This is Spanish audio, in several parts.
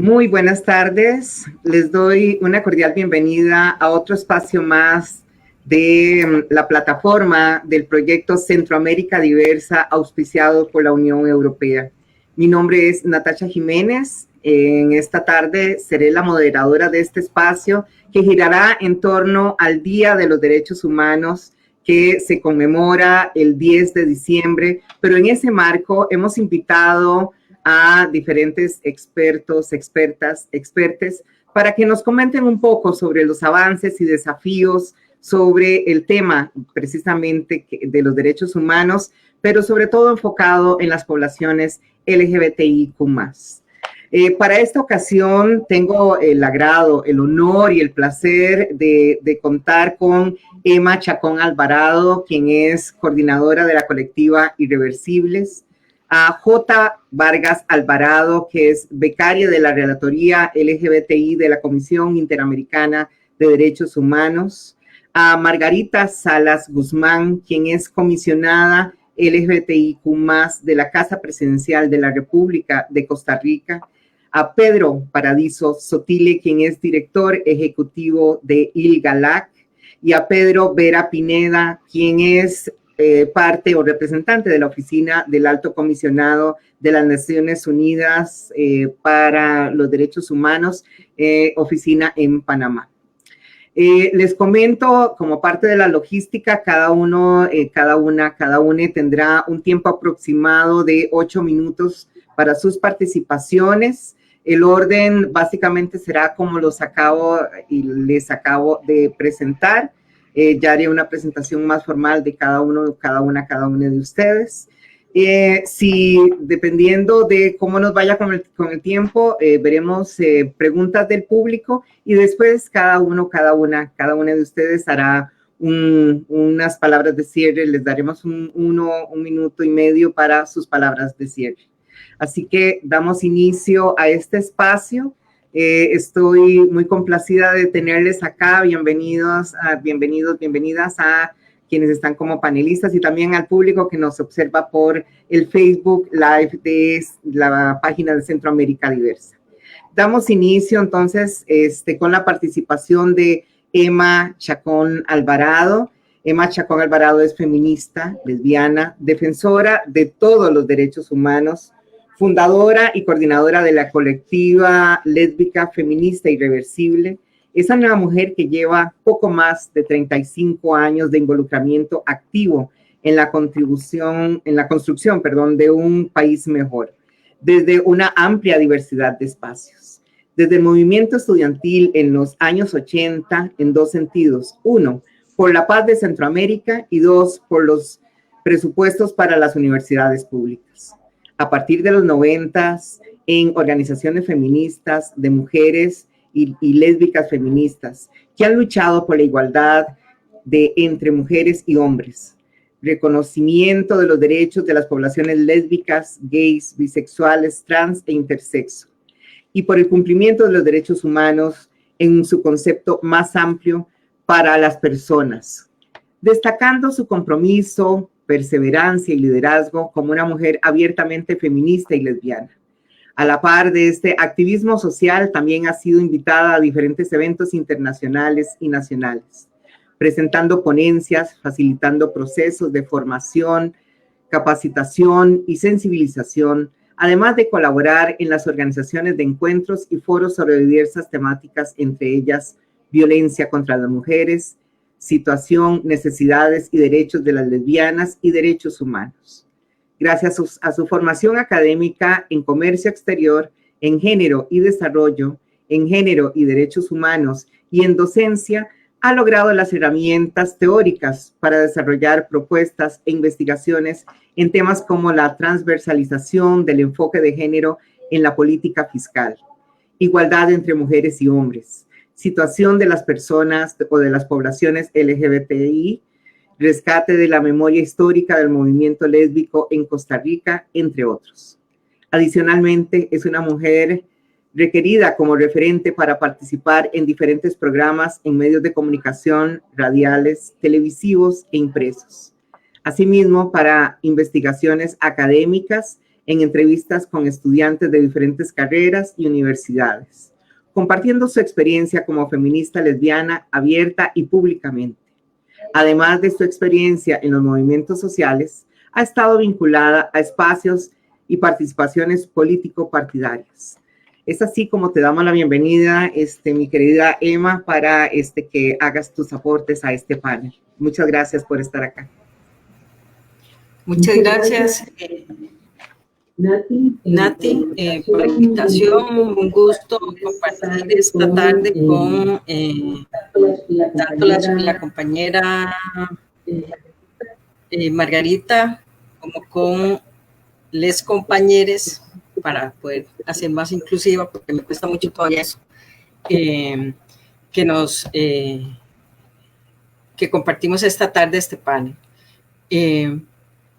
Muy buenas tardes. Les doy una cordial bienvenida a otro espacio más de la plataforma del proyecto Centroamérica Diversa, auspiciado por la Unión Europea. Mi nombre es Natasha Jiménez. En esta tarde seré la moderadora de este espacio que girará en torno al Día de los Derechos Humanos que se conmemora el 10 de diciembre, pero en ese marco hemos invitado a diferentes expertos, expertes, para que nos comenten un poco sobre los avances y desafíos sobre el tema precisamente de los derechos humanos, pero sobre todo enfocado en las poblaciones LGBTIQ+. Para esta ocasión tengo el agrado, el honor y el placer de contar con Emma Chacón Alvarado, quien es coordinadora de la colectiva Irreversibles, a J. Vargas Alvarado, que es becaria de la Relatoría LGBTI de la Comisión Interamericana de Derechos Humanos, a Margarita Salas Guzmán, quien es comisionada LGBTIQ+ de la Casa Presidencial de la República de Costa Rica, a Pedro Paradiso Sotile, quien es director ejecutivo de ILGALAC, y a Pedro Vera Pineda, quien es parte o representante de la Oficina del Alto Comisionado de las Naciones Unidas para los Derechos Humanos, oficina en Panamá. Les comento, como parte de la logística, cada una tendrá un tiempo aproximado de 8 minutos para sus participaciones. El orden básicamente será como les acabo de presentar. Ya haré una presentación más formal de cada una de ustedes. Dependiendo de cómo nos vaya con el tiempo, veremos preguntas del público y después cada una de ustedes hará unas palabras de cierre. Les daremos un minuto y medio para sus palabras de cierre. Así que damos inicio a este espacio. Estoy muy complacida de tenerles acá. Bienvenidas a quienes están como panelistas y también al público que nos observa por el Facebook Live de la página de Centroamérica Diversa. Damos inicio entonces con la participación de Emma Chacón Alvarado. Emma Chacón Alvarado es feminista, lesbiana, defensora de todos los derechos humanos, fundadora y coordinadora de la colectiva lésbica feminista Irreversible. Es una mujer que lleva poco más de 35 años de involucramiento activo en la construcción de un país mejor, desde una amplia diversidad de espacios. Desde el movimiento estudiantil en los años 80, en dos sentidos. Uno, por la paz de Centroamérica y dos, por los presupuestos para las universidades públicas. A partir de los 90s, en organizaciones feministas de mujeres y lésbicas feministas que han luchado por la igualdad entre mujeres y hombres, reconocimiento de los derechos de las poblaciones lésbicas, gays, bisexuales, trans e intersexo, y por el cumplimiento de los derechos humanos en su concepto más amplio para las personas, destacando su compromiso, perseverancia y liderazgo como una mujer abiertamente feminista y lesbiana. A la par de este activismo social, también ha sido invitada a diferentes eventos internacionales y nacionales, presentando ponencias, facilitando procesos de formación, capacitación y sensibilización, además de colaborar en las organizaciones de encuentros y foros sobre diversas temáticas, entre ellas violencia contra las mujeres, situación, necesidades y derechos de las lesbianas y derechos humanos. Gracias a su formación académica en comercio exterior, en género y desarrollo, en género y derechos humanos y en docencia, ha logrado las herramientas teóricas para desarrollar propuestas e investigaciones en temas como la transversalización del enfoque de género en la política fiscal, igualdad entre mujeres y hombres, situación de las personas o de las poblaciones LGBTI, rescate de la memoria histórica del movimiento lésbico en Costa Rica, entre otros. Adicionalmente, es una mujer requerida como referente para participar en diferentes programas en medios de comunicación, radiales, televisivos e impresos. Asimismo, para investigaciones académicas en entrevistas con estudiantes de diferentes carreras y universidades, compartiendo su experiencia como feminista lesbiana abierta y públicamente. Además de su experiencia en los movimientos sociales, ha estado vinculada a espacios y participaciones político-partidarias. Es así como te damos la bienvenida, mi querida Emma, para que hagas tus aportes a este panel. Muchas gracias por estar acá. Muchas gracias, Nati, por la invitación. Un gusto compartir esta tarde con tanto la compañera Margarita como con les compañeros, para poder hacer más inclusiva, porque me cuesta mucho todavía eso, que compartimos esta tarde este panel.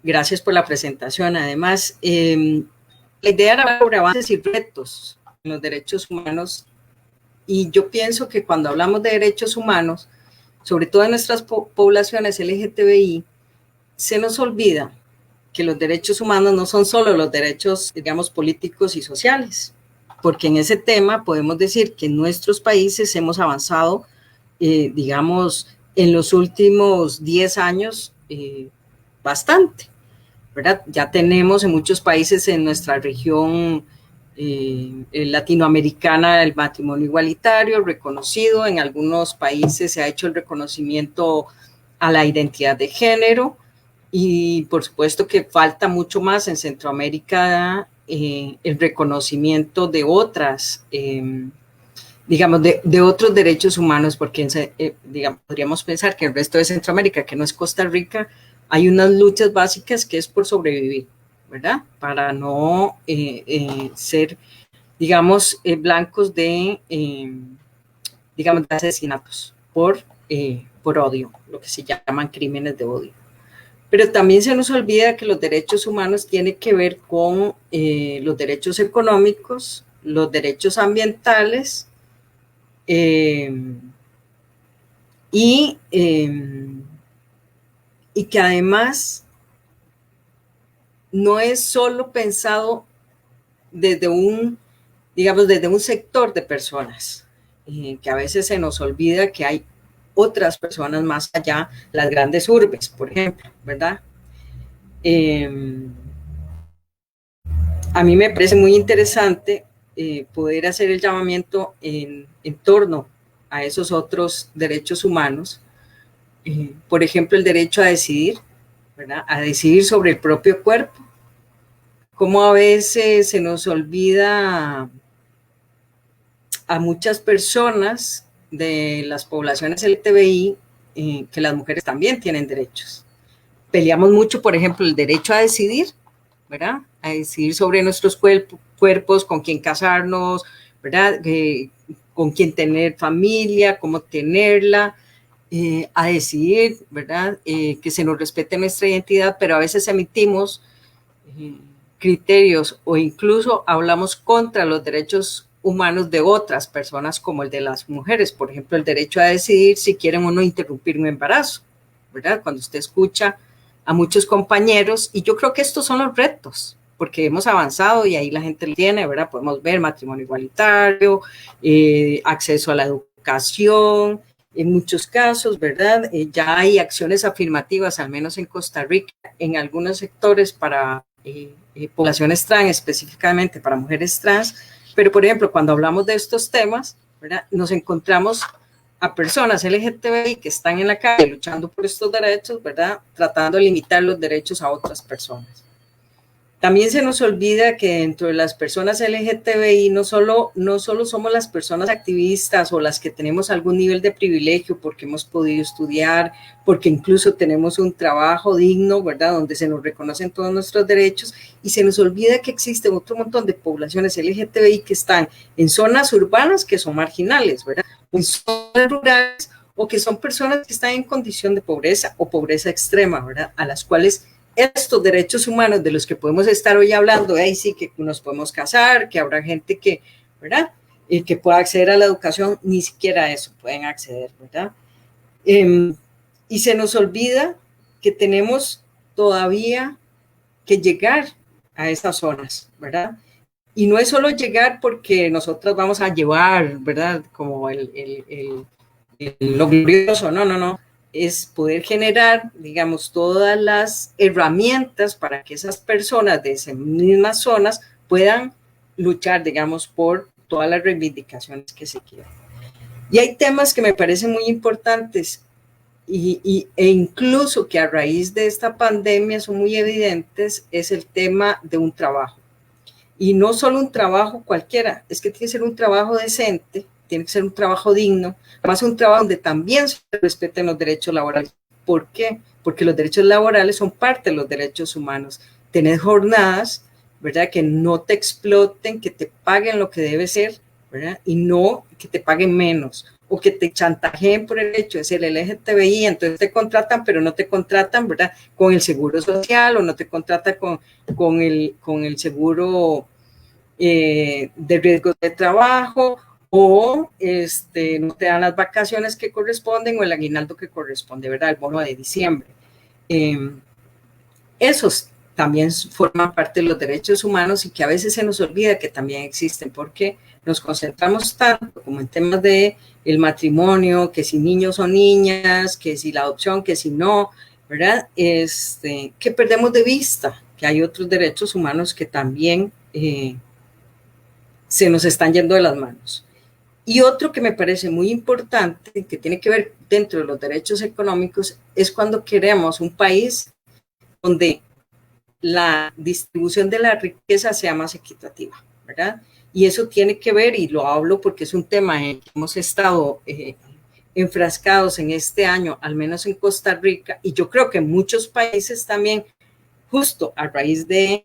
Gracias por la presentación. Además, la idea era sobre avances y retos en los derechos humanos, y yo pienso que cuando hablamos de derechos humanos, sobre todo en nuestras poblaciones LGTBI, se nos olvida que los derechos humanos no son solo los derechos, digamos, políticos y sociales, porque en ese tema podemos decir que en nuestros países hemos avanzado, digamos, en los últimos 10 años bastante, ¿verdad? Ya tenemos en muchos países en nuestra región latinoamericana el matrimonio igualitario reconocido. En algunos países se ha hecho el reconocimiento a la identidad de género, y por supuesto que falta mucho más en Centroamérica, el reconocimiento de otras, digamos, de otros derechos humanos, porque digamos, podríamos pensar que el resto de Centroamérica, que no es Costa Rica, hay unas luchas básicas que es por sobrevivir, ¿verdad? Para no ser, digamos, blancos de, digamos, de asesinatos por odio, lo que se llaman crímenes de odio. Pero también se nos olvida que los derechos humanos tienen que ver con los derechos económicos, los derechos ambientales, y que además no es solo pensado desde un sector de personas, que a veces se nos olvida que hay otras personas más allá, las grandes urbes, por ejemplo, ¿verdad? A mí me parece muy interesante poder hacer el llamamiento en torno a esos otros derechos humanos, por ejemplo, el derecho a decidir, ¿verdad? A decidir sobre el propio cuerpo. Como a veces se nos olvida a muchas personas de las poblaciones LGTBI que las mujeres también tienen derechos. Peleamos mucho, por ejemplo, el derecho a decidir, ¿verdad? A decidir sobre nuestros cuerpos, con quién casarnos, ¿verdad? Con quién tener familia, cómo tenerla, a decidir, ¿verdad? Que se nos respete nuestra identidad, pero a veces emitimos criterios o incluso hablamos contra los derechos humanos de otras personas, como el de las mujeres, por ejemplo, el derecho a decidir si quieren o no interrumpir un embarazo, ¿verdad? Cuando usted escucha a muchos compañeros, y yo creo que estos son los retos, porque hemos avanzado y ahí la gente lo tiene, ¿verdad? Podemos ver matrimonio igualitario, acceso a la educación, en muchos casos, ¿verdad? Ya hay acciones afirmativas, al menos en Costa Rica, en algunos sectores para poblaciones trans, específicamente para mujeres trans, pero por ejemplo, cuando hablamos de estos temas, ¿verdad? Nos encontramos a personas LGTBI que están en la calle luchando por estos derechos, ¿verdad? Tratando de limitar los derechos a otras personas. También se nos olvida que dentro de las personas LGTBI no solo somos las personas activistas o las que tenemos algún nivel de privilegio porque hemos podido estudiar, porque incluso tenemos un trabajo digno, ¿verdad? Donde se nos reconocen todos nuestros derechos, y se nos olvida que existe otro montón de poblaciones LGTBI que están en zonas urbanas que son marginales, ¿verdad? O en zonas rurales, o que son personas que están en condición de pobreza o pobreza extrema, ¿verdad? A las cuales estos derechos humanos de los que podemos estar hoy hablando, ahí sí que nos podemos casar, que habrá gente que, ¿verdad? Que pueda acceder a la educación, ni siquiera a eso pueden acceder, ¿verdad? Y se nos olvida que tenemos todavía que llegar a esas zonas, ¿verdad? Y no es solo llegar porque nosotros vamos a llevar, ¿verdad? Como lo glorioso, no, no, no. Es poder generar, digamos, todas las herramientas para que esas personas de esas mismas zonas puedan luchar, digamos, por todas las reivindicaciones que se quieran. Y hay temas que me parecen muy importantes e incluso que a raíz de esta pandemia son muy evidentes, es el tema de un trabajo. Y no solo un trabajo cualquiera, es que tiene que ser un trabajo decente, tiene que ser un trabajo digno, además un trabajo donde también se respeten los derechos laborales. ¿Por qué? Porque los derechos laborales son parte de los derechos humanos. Tener jornadas, ¿verdad? Que no te exploten, que te paguen lo que debe ser, ¿verdad? Y no que te paguen menos o que te chantajeen por el hecho de ser LGTBI, entonces te contratan, pero no te contratan, ¿verdad? Con el seguro social o no te contratan con el seguro de riesgos de trabajo o no te dan las vacaciones que corresponden o el aguinaldo que corresponde, ¿verdad? El bono de diciembre. Esos también forman parte de los derechos humanos y que a veces se nos olvida que también existen porque nos concentramos tanto como en temas de el matrimonio, que si niños o niñas, que si la adopción, que si no, ¿verdad? Que perdemos de vista que hay otros derechos humanos que también se nos están yendo de las manos. Y otro que me parece muy importante, que tiene que ver dentro de los derechos económicos, es cuando queremos un país donde la distribución de la riqueza sea más equitativa, ¿verdad? Y eso tiene que ver, y lo hablo porque es un tema en que hemos estado enfrascados en este año, al menos en Costa Rica, y yo creo que en muchos países también, justo a raíz del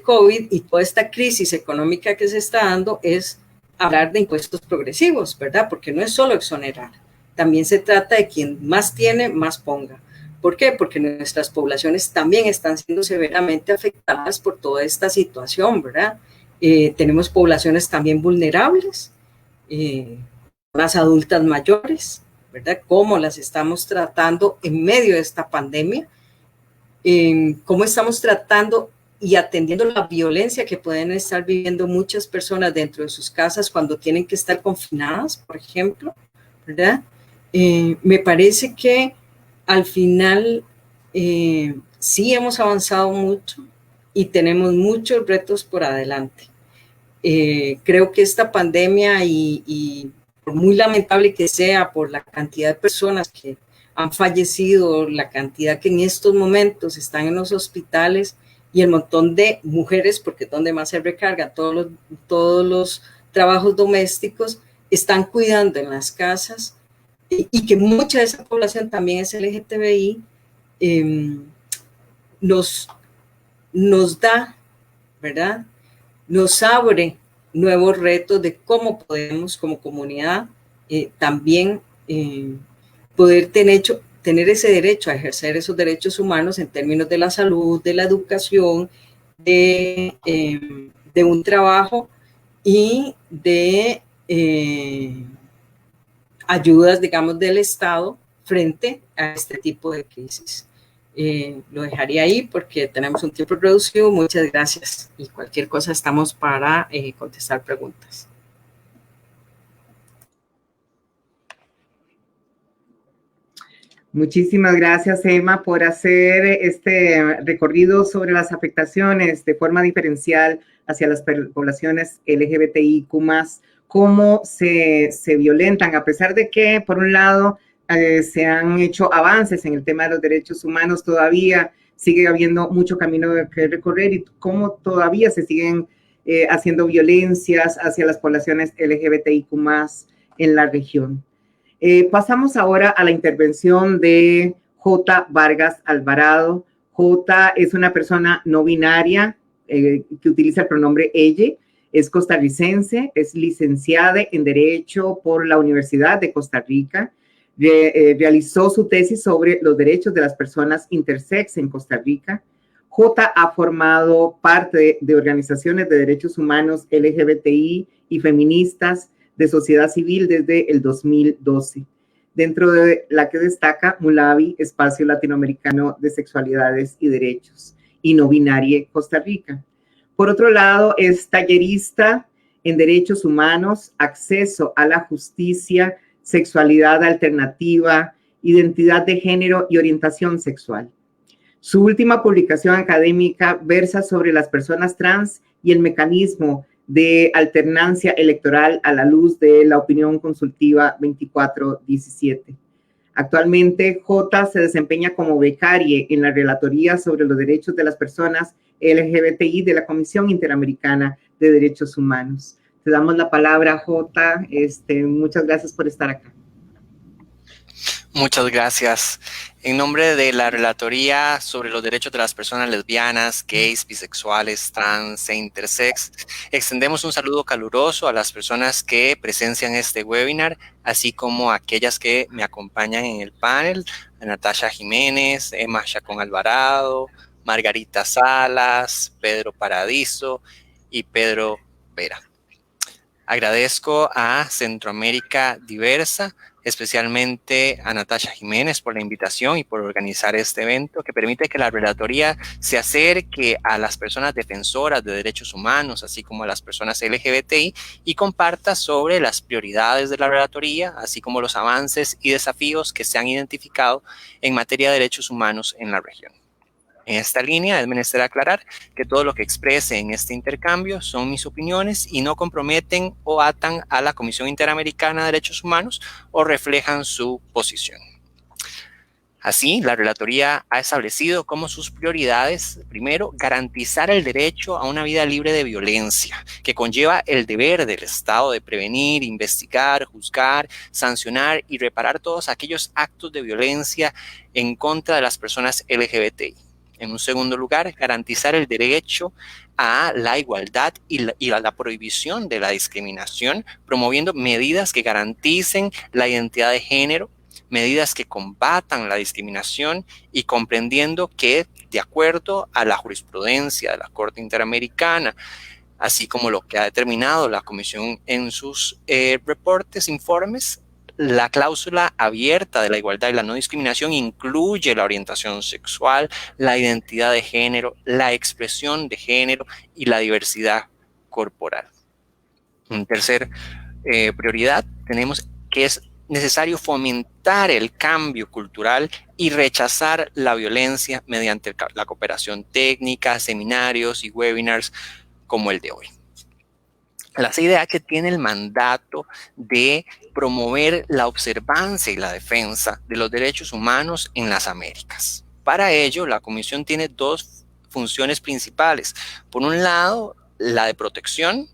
COVID y toda esta crisis económica que se está dando, es hablar de impuestos progresivos, ¿verdad? Porque no es solo exonerar, también se trata de quien más tiene, más ponga. ¿Por qué? Porque nuestras poblaciones también están siendo severamente afectadas por toda esta situación, ¿verdad? Tenemos poblaciones también vulnerables, las adultas mayores, ¿verdad? ¿Cómo las estamos tratando en medio de esta pandemia? ¿Cómo estamos tratando y atendiendo la violencia que pueden estar viviendo muchas personas dentro de sus casas cuando tienen que estar confinadas, por ejemplo, ¿verdad? Me parece que al final sí hemos avanzado mucho y tenemos muchos retos por adelante. Creo que esta pandemia y por muy lamentable que sea por la cantidad de personas que han fallecido, la cantidad que en estos momentos están en los hospitales y el montón de mujeres, porque es donde más se recargan todos los trabajos domésticos, están cuidando en las casas y que mucha de esa población también es LGTBI, nos da, ¿verdad? Nos abre nuevos retos de cómo podemos como comunidad también poder tener ese derecho a ejercer esos derechos humanos en términos de la salud, de la educación, de un trabajo y de ayudas, digamos, del Estado frente a este tipo de crisis. Lo dejaría ahí porque tenemos un tiempo reducido. Muchas gracias y cualquier cosa estamos para contestar preguntas. Muchísimas gracias, Emma, por hacer este recorrido sobre las afectaciones de forma diferencial hacia las poblaciones LGBTIQ+, cómo se violentan, a pesar de que, por un lado, se han hecho avances en el tema de los derechos humanos, todavía sigue habiendo mucho camino que recorrer y cómo todavía se siguen haciendo violencias hacia las poblaciones LGBTIQ+ en la región. Pasamos ahora a la intervención de J. Vargas Alvarado. J. es una persona no binaria que utiliza el pronombre ella, es costarricense, es licenciada en Derecho por la Universidad de Costa Rica, realizó su tesis sobre los derechos de las personas intersex en Costa Rica. J. ha formado parte de organizaciones de derechos humanos LGBTI y feministas de sociedad civil desde el 2012, dentro de la que destaca MULAVI, Espacio Latinoamericano de Sexualidades y Derechos. y no binaria Costa Rica. Por otro lado, es tallerista en derechos humanos, acceso a la justicia, sexualidad alternativa, identidad de género y orientación sexual. Su última publicación académica versa sobre las personas trans y el mecanismo de alternancia electoral a la luz de la opinión consultiva 2417. Actualmente, J se desempeña como becaria en la Relatoría sobre los Derechos de las Personas LGBTI de la Comisión Interamericana de Derechos Humanos. Te damos la palabra, J. Muchas gracias por estar acá. Muchas gracias. En nombre de la Relatoría sobre los Derechos de las Personas Lesbianas, Gays, Bisexuales, Trans e Intersex, extendemos un saludo caluroso a las personas que presencian este webinar, así como a aquellas que me acompañan en el panel, a Natasha Jiménez, Emma Chacón Alvarado, Margarita Salas, Pedro Paradiso y Pedro Vera. Agradezco a Centroamérica Diversa, especialmente a Natasha Jiménez por la invitación y por organizar este evento que permite que la Relatoría se acerque a las personas defensoras de derechos humanos, así como a las personas LGBTI, y comparta sobre las prioridades de la Relatoría, así como los avances y desafíos que se han identificado en materia de derechos humanos en la región. En esta línea es menester aclarar que todo lo que exprese en este intercambio son mis opiniones y no comprometen o atan a la Comisión Interamericana de Derechos Humanos o reflejan su posición. Así, la Relatoría ha establecido como sus prioridades, primero, garantizar el derecho a una vida libre de violencia, que conlleva el deber del Estado de prevenir, investigar, juzgar, sancionar y reparar todos aquellos actos de violencia en contra de las personas LGBTI. En un segundo lugar, garantizar el derecho a la igualdad y a la prohibición de la discriminación, promoviendo medidas que garanticen la identidad de género, medidas que combatan la discriminación y comprendiendo que, de acuerdo a la jurisprudencia de la Corte Interamericana, así como lo que ha determinado la Comisión en sus reportes, informes, la cláusula abierta de la igualdad y la no discriminación incluye la orientación sexual, la identidad de género, la expresión de género y la diversidad corporal. En tercer prioridad tenemos que es necesario fomentar el cambio cultural y rechazar la violencia mediante la cooperación técnica, seminarios y webinars como el de hoy. La CIDH tiene el mandato de promover la observancia y la defensa de los derechos humanos en las Américas. Para ello, la Comisión tiene dos funciones principales. Por un lado, la de protección.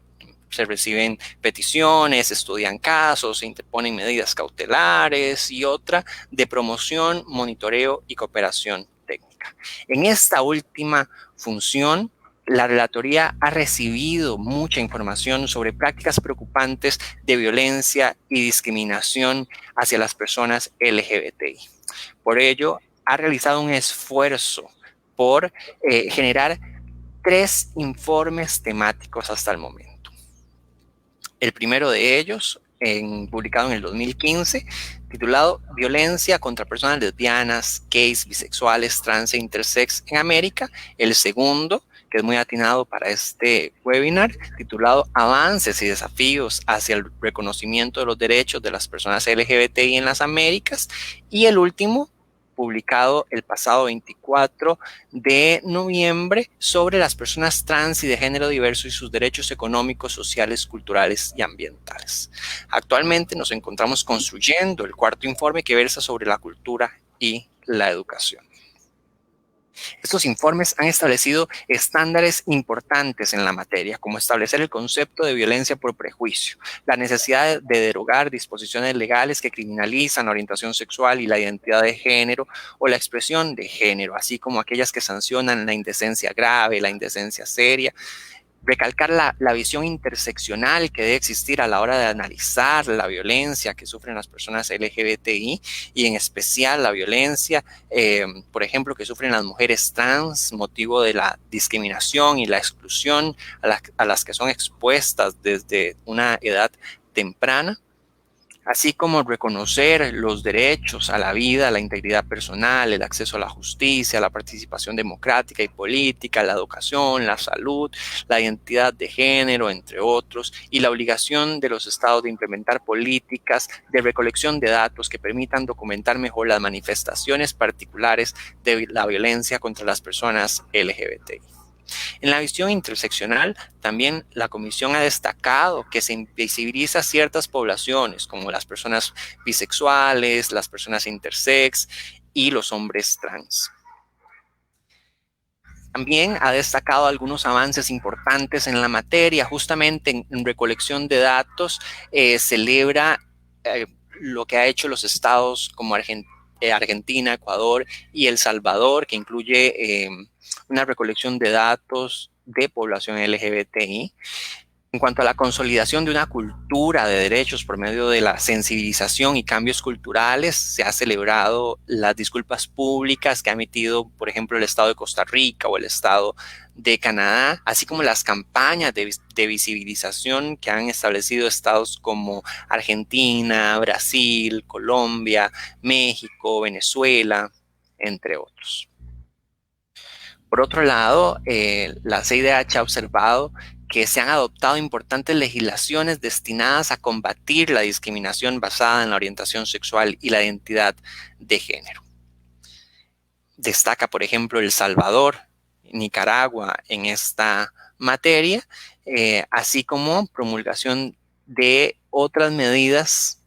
Se reciben peticiones, se estudian casos, se interponen medidas cautelares, y otra de promoción, monitoreo y cooperación técnica. En esta última función, la Relatoría ha recibido mucha información sobre prácticas preocupantes de violencia y discriminación hacia las personas LGBTI. Por ello, ha realizado un esfuerzo por generar 3 informes temáticos hasta el momento. El primero de ellos, publicado en el 2015, titulado Violencia contra personas lesbianas, gays, bisexuales, trans e intersex en América. El segundo, que es muy atinado para este webinar, titulado Avances y desafíos hacia el reconocimiento de los derechos de las personas LGBTI en las Américas. Y el último, publicado el pasado 24 de noviembre, sobre las personas trans y de género diverso y sus derechos económicos, sociales, culturales y ambientales. Actualmente nos encontramos construyendo el cuarto informe que versa sobre la cultura y la educación. Estos informes han establecido estándares importantes en la materia, como establecer el concepto de violencia por prejuicio, la necesidad de derogar disposiciones legales que criminalizan la orientación sexual y la identidad de género o la expresión de género, así como aquellas que sancionan la indecencia grave, la indecencia seria. Recalcar la visión interseccional que debe existir a la hora de analizar la violencia que sufren las personas LGBTI y en especial la violencia, por ejemplo, que sufren las mujeres trans, motivo de la discriminación y la exclusión a las que son expuestas desde una edad temprana. así como reconocer los derechos a la vida, a la integridad personal, el acceso a la justicia, la participación democrática y política, la educación, la salud, la identidad de género, entre otros, y la obligación de los estados de implementar políticas de recolección de datos que permitan documentar mejor las manifestaciones particulares de la violencia contra las personas LGBTI. En la visión interseccional, también la Comisión ha destacado que se invisibiliza ciertas poblaciones, como las personas bisexuales, las personas intersex y los hombres trans. También ha destacado algunos avances importantes en la materia, justamente en recolección de datos, celebra lo que ha hecho los estados como Argentina, Ecuador y El Salvador, que incluye una recolección de datos de población LGBTI. En cuanto a la consolidación de una cultura de derechos por medio de la sensibilización y cambios culturales, se ha celebrado las disculpas públicas que ha emitido, por ejemplo, el Estado de Costa Rica o el Estado de Canadá, así como las campañas de visibilización que han establecido estados como Argentina, Brasil, Colombia, México, Venezuela, entre otros. Por otro lado, la CIDH ha observado que se han adoptado importantes legislaciones destinadas a combatir la discriminación basada en la orientación sexual y la identidad de género. Destaca, por ejemplo, El Salvador, Nicaragua en esta materia, así como promulgación de otras medidas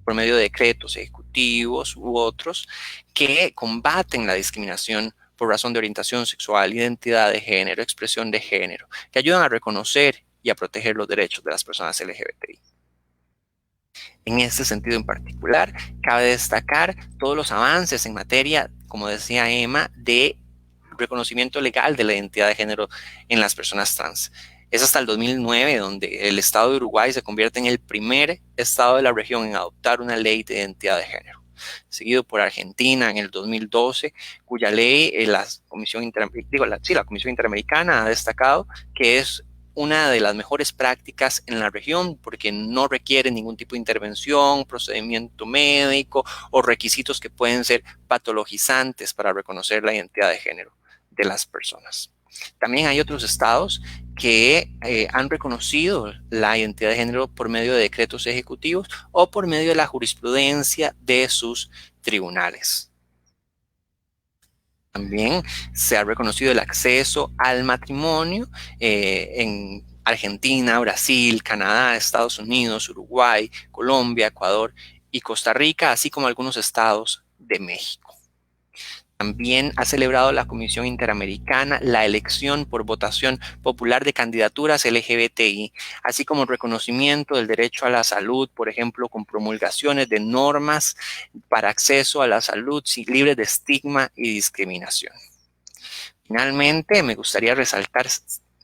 por medio de decretos ejecutivos u otros que combaten la discriminación por razón de orientación sexual, identidad de género, expresión de género, que ayudan a reconocer y a proteger los derechos de las personas LGBTI. En este sentido en particular, cabe destacar todos los avances en materia, como decía Emma, de reconocimiento legal de la identidad de género en las personas trans. Es hasta el 2009 donde el estado de Uruguay se convierte en el primer estado de la región en adoptar una ley de identidad de género, seguido por Argentina en el 2012, cuya ley la Comisión Interamericana ha destacado que es una de las mejores prácticas en la región porque no requiere ningún tipo de intervención, procedimiento médico o requisitos que pueden ser patologizantes para reconocer la identidad de género de las personas. También hay otros estados que han reconocido la identidad de género por medio de decretos ejecutivos o por medio de la jurisprudencia de sus tribunales. También se ha reconocido el acceso al matrimonio en Argentina, Brasil, Canadá, Estados Unidos, Uruguay, Colombia, Ecuador y Costa Rica, así como algunos estados de México. También ha celebrado la Comisión Interamericana la elección por votación popular de candidaturas LGBTI, así como el reconocimiento del derecho a la salud, por ejemplo, con promulgaciones de normas para acceso a la salud libre de estigma y discriminación. Finalmente, me gustaría resaltar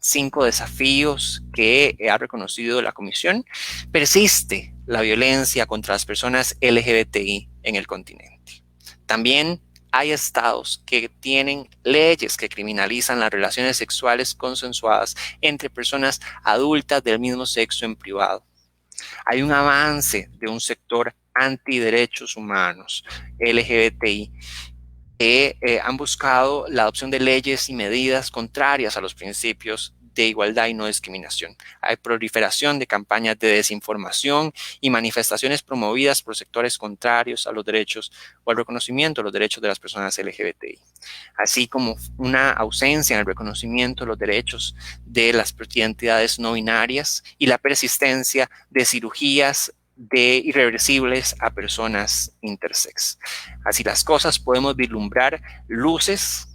5 desafíos que ha reconocido la Comisión. Persiste la violencia contra las personas LGBTI en el continente. También hay estados que tienen leyes que criminalizan las relaciones sexuales consensuadas entre personas adultas del mismo sexo en privado. Hay un avance de un sector antiderechos humanos LGBTI que han buscado la adopción de leyes y medidas contrarias a los principios de igualdad y no discriminación. Hay proliferación de campañas de desinformación y manifestaciones promovidas por sectores contrarios a los derechos o al reconocimiento de los derechos de las personas LGBTI, así como una ausencia en el reconocimiento de los derechos de las identidades no binarias y la persistencia de cirugías irreversibles a personas intersex. Así las cosas, podemos vislumbrar luces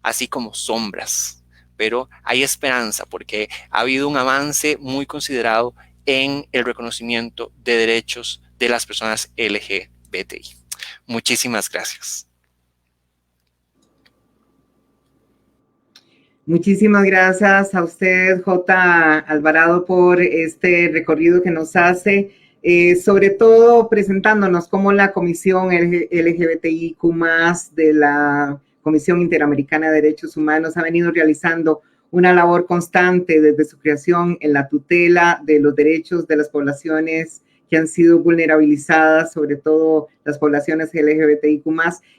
así como sombras, pero hay esperanza porque ha habido un avance muy considerado en el reconocimiento de derechos de las personas LGBTI. Muchísimas gracias. Muchísimas gracias a usted, J. Alvarado, por este recorrido que nos hace, sobre todo presentándonos cómo la Comisión LGBTIQ+, de la Comisión Interamericana de Derechos Humanos ha venido realizando una labor constante desde su creación en la tutela de los derechos de las poblaciones que han sido vulnerabilizadas, sobre todo las poblaciones LGBTIQ+,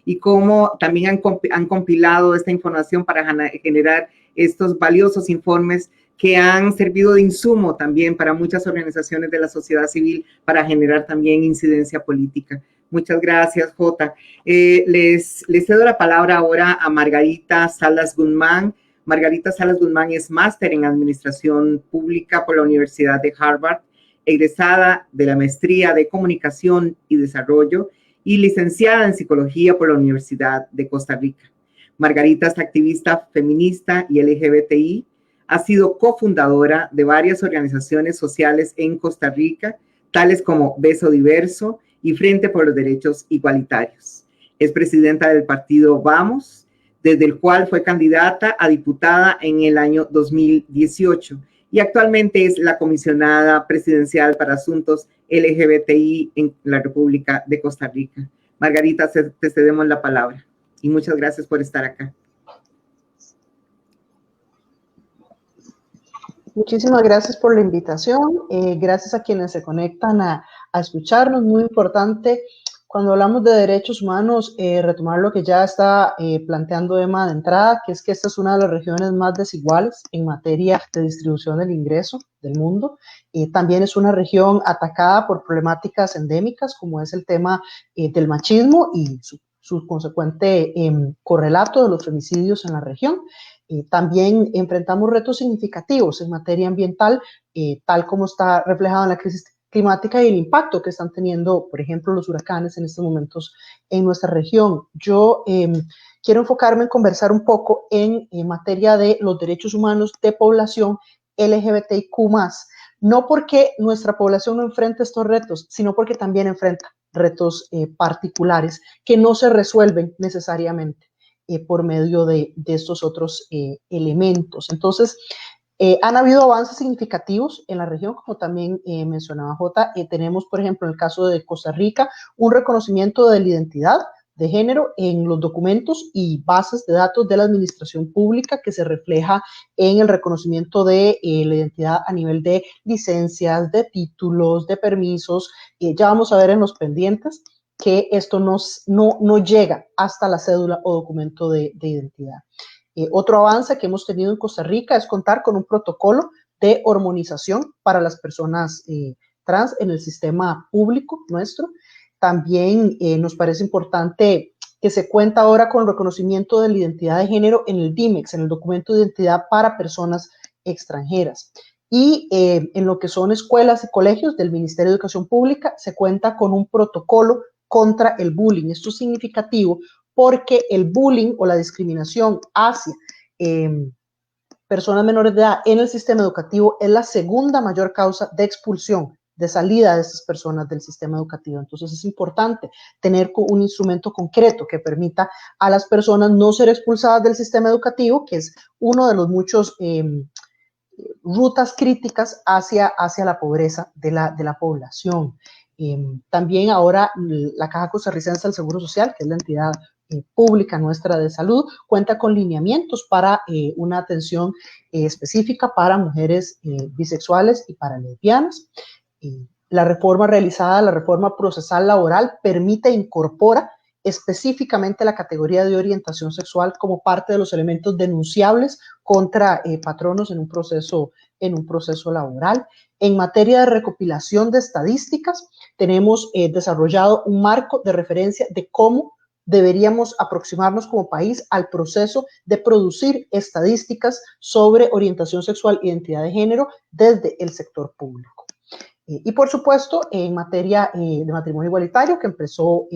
y cómo también han compilado esta información para generar estos valiosos informes que han servido de insumo también para muchas organizaciones de la sociedad civil para generar también incidencia política. Muchas gracias, Jota. Les cedo la palabra ahora a Margarita Salas Guzmán. Margarita Salas Guzmán es máster en Administración Pública por la Universidad de Harvard, egresada de la Maestría de Comunicación y Desarrollo y licenciada en Psicología por la Universidad de Costa Rica. Margarita es activista feminista y LGBTI. Ha sido cofundadora de varias organizaciones sociales en Costa Rica, tales como Beso Diverso y Frente por los Derechos Igualitarios. Es presidenta del partido Vamos, desde el cual fue candidata a diputada en el año 2018 y actualmente es la comisionada presidencial para asuntos LGBTI en la República de Costa Rica. Margarita, te cedemos la palabra y muchas gracias por estar acá. Muchísimas gracias por la invitación. Gracias a quienes se conectan a escucharnos. Muy importante cuando hablamos de derechos humanos, retomar lo que ya está planteando Emma de entrada, que es que esta es una de las regiones más desiguales en materia de distribución del ingreso del mundo. También es una región atacada por problemáticas endémicas, como es el tema del machismo y su consecuente correlato de los femicidios en la región. También enfrentamos retos significativos en materia ambiental, tal como está reflejado en la crisis climática y el impacto que están teniendo, por ejemplo, los huracanes en estos momentos en nuestra región. Yo quiero enfocarme en conversar un poco en materia de los derechos humanos de población LGBTIQ+, no porque nuestra población no enfrenta estos retos, sino porque también enfrenta retos particulares que no se resuelven necesariamente por medio de estos otros elementos. Entonces, han habido avances significativos en la región, como también mencionaba Jota. Tenemos, por ejemplo, en el caso de Costa Rica, un reconocimiento de la identidad de género en los documentos y bases de datos de la administración pública, que se refleja en el reconocimiento de la identidad a nivel de licencias, de títulos, de permisos. Ya vamos a ver en los pendientes que esto no llega hasta la cédula o documento de identidad. Otro avance que hemos tenido en Costa Rica es contar con un protocolo de hormonización para las personas trans en el sistema público nuestro. También nos parece importante que se cuenta ahora con el reconocimiento de la identidad de género en el DIMEX, en el documento de identidad para personas extranjeras. Y en lo que son escuelas y colegios del Ministerio de Educación Pública se cuenta con un protocolo contra el bullying. Esto es significativo porque el bullying o la discriminación hacia personas menores de edad en el sistema educativo es la segunda mayor causa de expulsión, de salida de estas personas del sistema educativo. Entonces es importante tener un instrumento concreto que permita a las personas no ser expulsadas del sistema educativo, que es uno de los muchos rutas críticas hacia la pobreza de la población. También ahora la Caja Costarricense del Seguro Social, que es la entidad pública nuestra de salud, cuenta con lineamientos para una atención específica para mujeres bisexuales y para lesbianas. La reforma realizada, la reforma procesal laboral, permite e incorpora específicamente la categoría de orientación sexual como parte de los elementos denunciables contra patronos en un proceso laboral. En materia de recopilación de estadísticas, tenemos desarrollado un marco de referencia de cómo deberíamos aproximarnos como país al proceso de producir estadísticas sobre orientación sexual e identidad de género desde el sector público. Y por supuesto, en materia de matrimonio igualitario, que empezó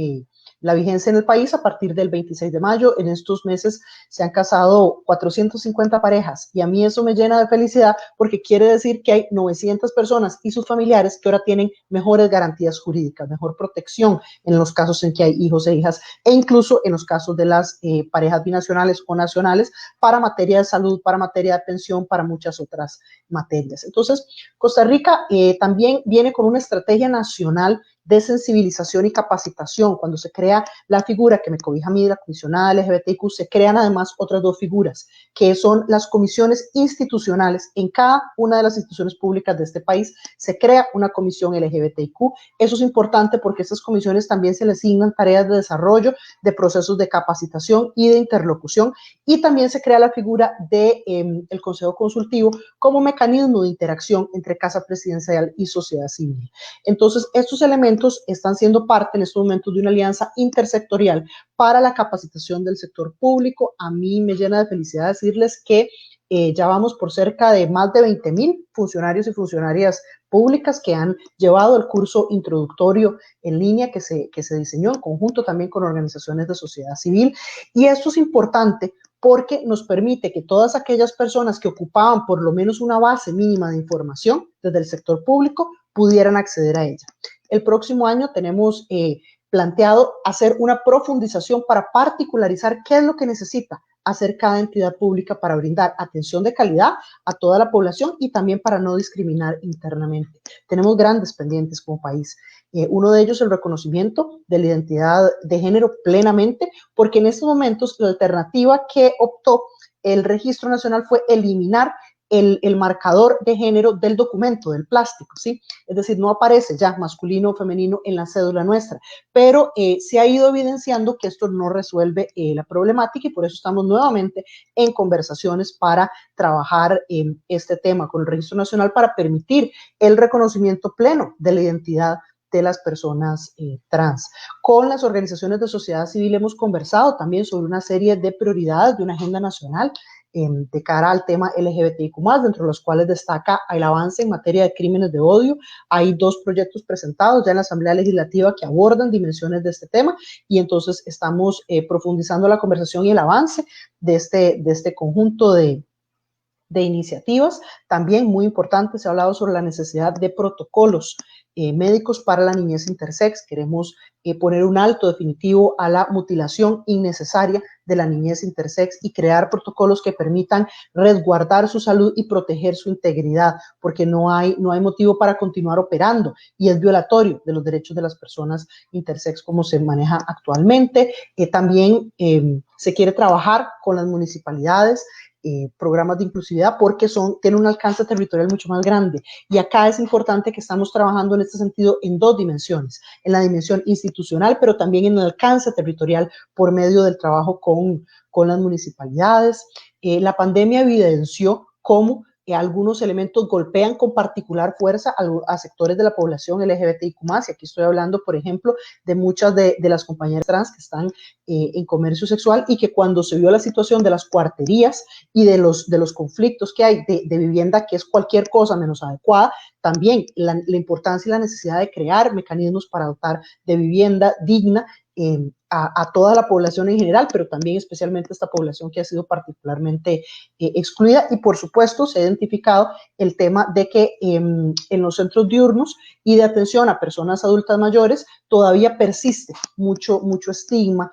la vigencia en el país a partir del 26 de mayo. En estos meses se han casado 450 parejas y a mí eso me llena de felicidad porque quiere decir que hay 900 personas y sus familiares que ahora tienen mejores garantías jurídicas, mejor protección en los casos en que hay hijos e hijas e incluso en los casos de las parejas binacionales o nacionales para materia de salud, para materia de pensión, para muchas otras materias. Entonces, Costa Rica también viene con una estrategia nacional de sensibilización y capacitación. Cuando se crea la figura que me cobija a mí, la comisionada LGBTIQ, se crean además otras dos figuras, que son las comisiones institucionales. En cada una de las instituciones públicas de este país se crea una comisión LGBTIQ. Eso es importante porque a estas comisiones también se les asignan tareas de desarrollo, de procesos de capacitación y de interlocución, y también se crea la figura de el Consejo Consultivo como mecanismo de interacción entre Casa Presidencial y sociedad civil. Entonces, estos elementos están siendo parte en estos momentos de una alianza intersectorial para la capacitación del sector público. A mí me llena de felicidad decirles que ya vamos por cerca de más de 20,000 funcionarios y funcionarias públicas que han llevado el curso introductorio en línea que se diseñó en conjunto también con organizaciones de sociedad civil. Y esto es importante porque nos permite que todas aquellas personas que ocupaban por lo menos una base mínima de información desde el sector público pudieran acceder a ella. El próximo año tenemos planteado hacer una profundización para particularizar qué es lo que necesita hacer cada entidad pública para brindar atención de calidad a toda la población y también para no discriminar internamente. Tenemos grandes pendientes como país. Uno de ellos es el reconocimiento de la identidad de género plenamente, porque en estos momentos la alternativa que optó el Registro Nacional fue eliminar el marcador de género del documento, del plástico, ¿sí? Es decir, no aparece ya masculino o femenino en la cédula nuestra, pero se ha ido evidenciando que esto no resuelve la problemática y por eso estamos nuevamente en conversaciones para trabajar en este tema con el Registro Nacional para permitir el reconocimiento pleno de la identidad de las personas trans. Con las organizaciones de sociedad civil hemos conversado también sobre una serie de prioridades de una agenda nacional de cara al tema LGBTIQ+, dentro de los cuales destaca el avance en materia de crímenes de odio. Hay 2 proyectos presentados ya en la Asamblea Legislativa que abordan dimensiones de este tema y entonces estamos profundizando la conversación y el avance de este conjunto de iniciativas. También muy importante, se ha hablado sobre la necesidad de protocolos médicos para la niñez intersex. Queremos poner un alto definitivo a la mutilación innecesaria de la niñez intersex y crear protocolos que permitan resguardar su salud y proteger su integridad, porque no hay motivo para continuar operando y es violatorio de los derechos de las personas intersex como se maneja actualmente. También se quiere trabajar con las municipalidades, programas de inclusividad porque tienen un alcance territorial mucho más grande. Y acá es importante que estamos trabajando en este sentido en 2 dimensiones, en la dimensión institucional, pero también en el alcance territorial por medio del trabajo con las municipalidades. La pandemia evidenció cómo algunos elementos golpean con particular fuerza a sectores de la población LGBTIQ+, y aquí estoy hablando, por ejemplo, de muchas de las compañeras trans que están en comercio sexual y que cuando se vio la situación de las cuarterías y de los conflictos que hay de vivienda, que es cualquier cosa menos adecuada, también la importancia y la necesidad de crear mecanismos para dotar de vivienda digna a toda la población en general, pero también especialmente a esta población que ha sido particularmente excluida. Y por supuesto se ha identificado el tema de que en los centros diurnos y de atención a personas adultas mayores todavía persiste mucho estigma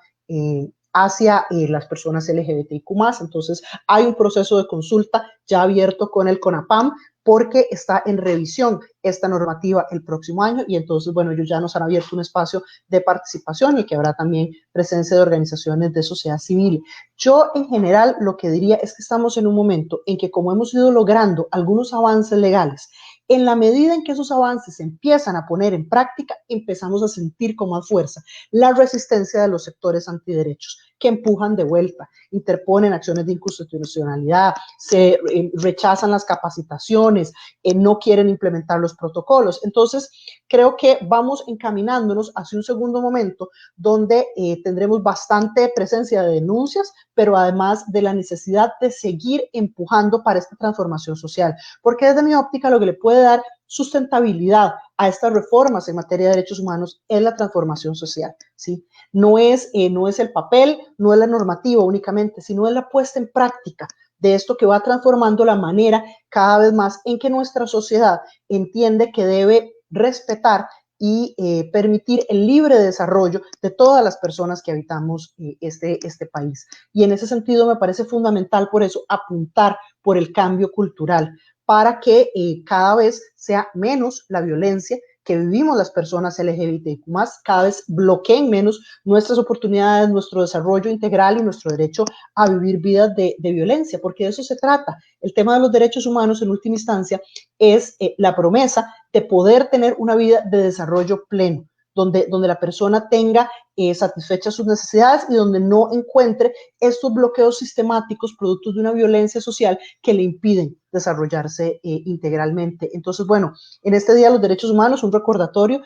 hacia las personas LGBTIQ+. Entonces hay un proceso de consulta ya abierto con el CONAPAM porque está en revisión esta normativa el próximo año y entonces, bueno, ellos ya nos han abierto un espacio de participación y que habrá también presencia de organizaciones de sociedad civil. Yo, en general, lo que diría es que estamos en un momento en que, como hemos ido logrando algunos avances legales, en la medida en que esos avances se empiezan a poner en práctica, empezamos a sentir con más fuerza la resistencia de los sectores antiderechos que empujan de vuelta, interponen acciones de inconstitucionalidad, se rechazan las capacitaciones, no quieren implementar los protocolos. Entonces, creo que vamos encaminándonos hacia un segundo momento donde tendremos bastante presencia de denuncias, pero además de la necesidad de seguir empujando para esta transformación social, porque desde mi óptica lo que le puede dar sustentabilidad a estas reformas en materia de derechos humanos es la transformación social, ¿sí? No es el papel, no es la normativa únicamente, sino es la puesta en práctica de esto que va transformando la manera cada vez más en que nuestra sociedad entiende que debe respetar y permitir el libre desarrollo de todas las personas que habitamos este país. Y en ese sentido me parece fundamental por eso apuntar por el cambio cultural, para que cada vez sea menos la violencia que vivimos las personas LGBTQ+, cada vez bloqueen menos nuestras oportunidades, nuestro desarrollo integral y nuestro derecho a vivir vidas de violencia, porque de eso se trata. El tema de los derechos humanos, en última instancia, es la promesa de poder tener una vida de desarrollo pleno, donde la persona tenga satisfechas sus necesidades y donde no encuentre estos bloqueos sistemáticos productos de una violencia social que le impiden desarrollarse integralmente. Entonces, bueno, en este Día de los Derechos Humanos, un recordatorio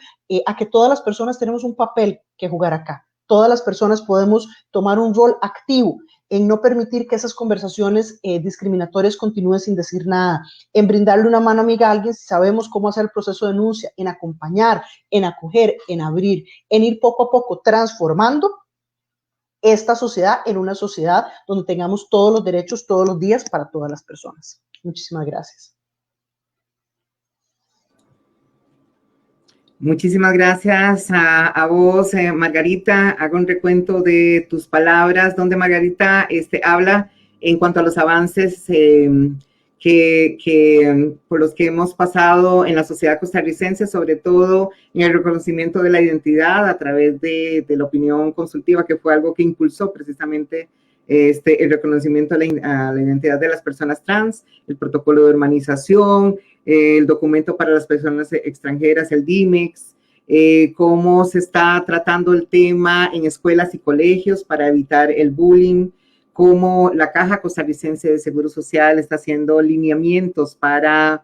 a que todas las personas tenemos un papel que jugar acá. Todas las personas podemos tomar un rol activo en no permitir que esas conversaciones discriminatorias continúen sin decir nada, en brindarle una mano amiga a alguien si sabemos cómo hacer el proceso de denuncia, en acompañar, en acoger, en abrir, en ir poco a poco transformando esta sociedad en una sociedad donde tengamos todos los derechos todos los días para todas las personas. Muchísimas gracias. Muchísimas gracias a vos, Margarita. Hago un recuento de tus palabras, donde Margarita habla en cuanto a los avances por los que hemos pasado en la sociedad costarricense, sobre todo en el reconocimiento de la identidad a través de la opinión consultiva, que fue algo que impulsó precisamente el reconocimiento a la identidad de las personas trans, el protocolo de hermanización, el documento para las personas extranjeras, el DIMEX, cómo se está tratando el tema en escuelas y colegios para evitar el bullying, cómo la Caja Costarricense de Seguro Social está haciendo lineamientos para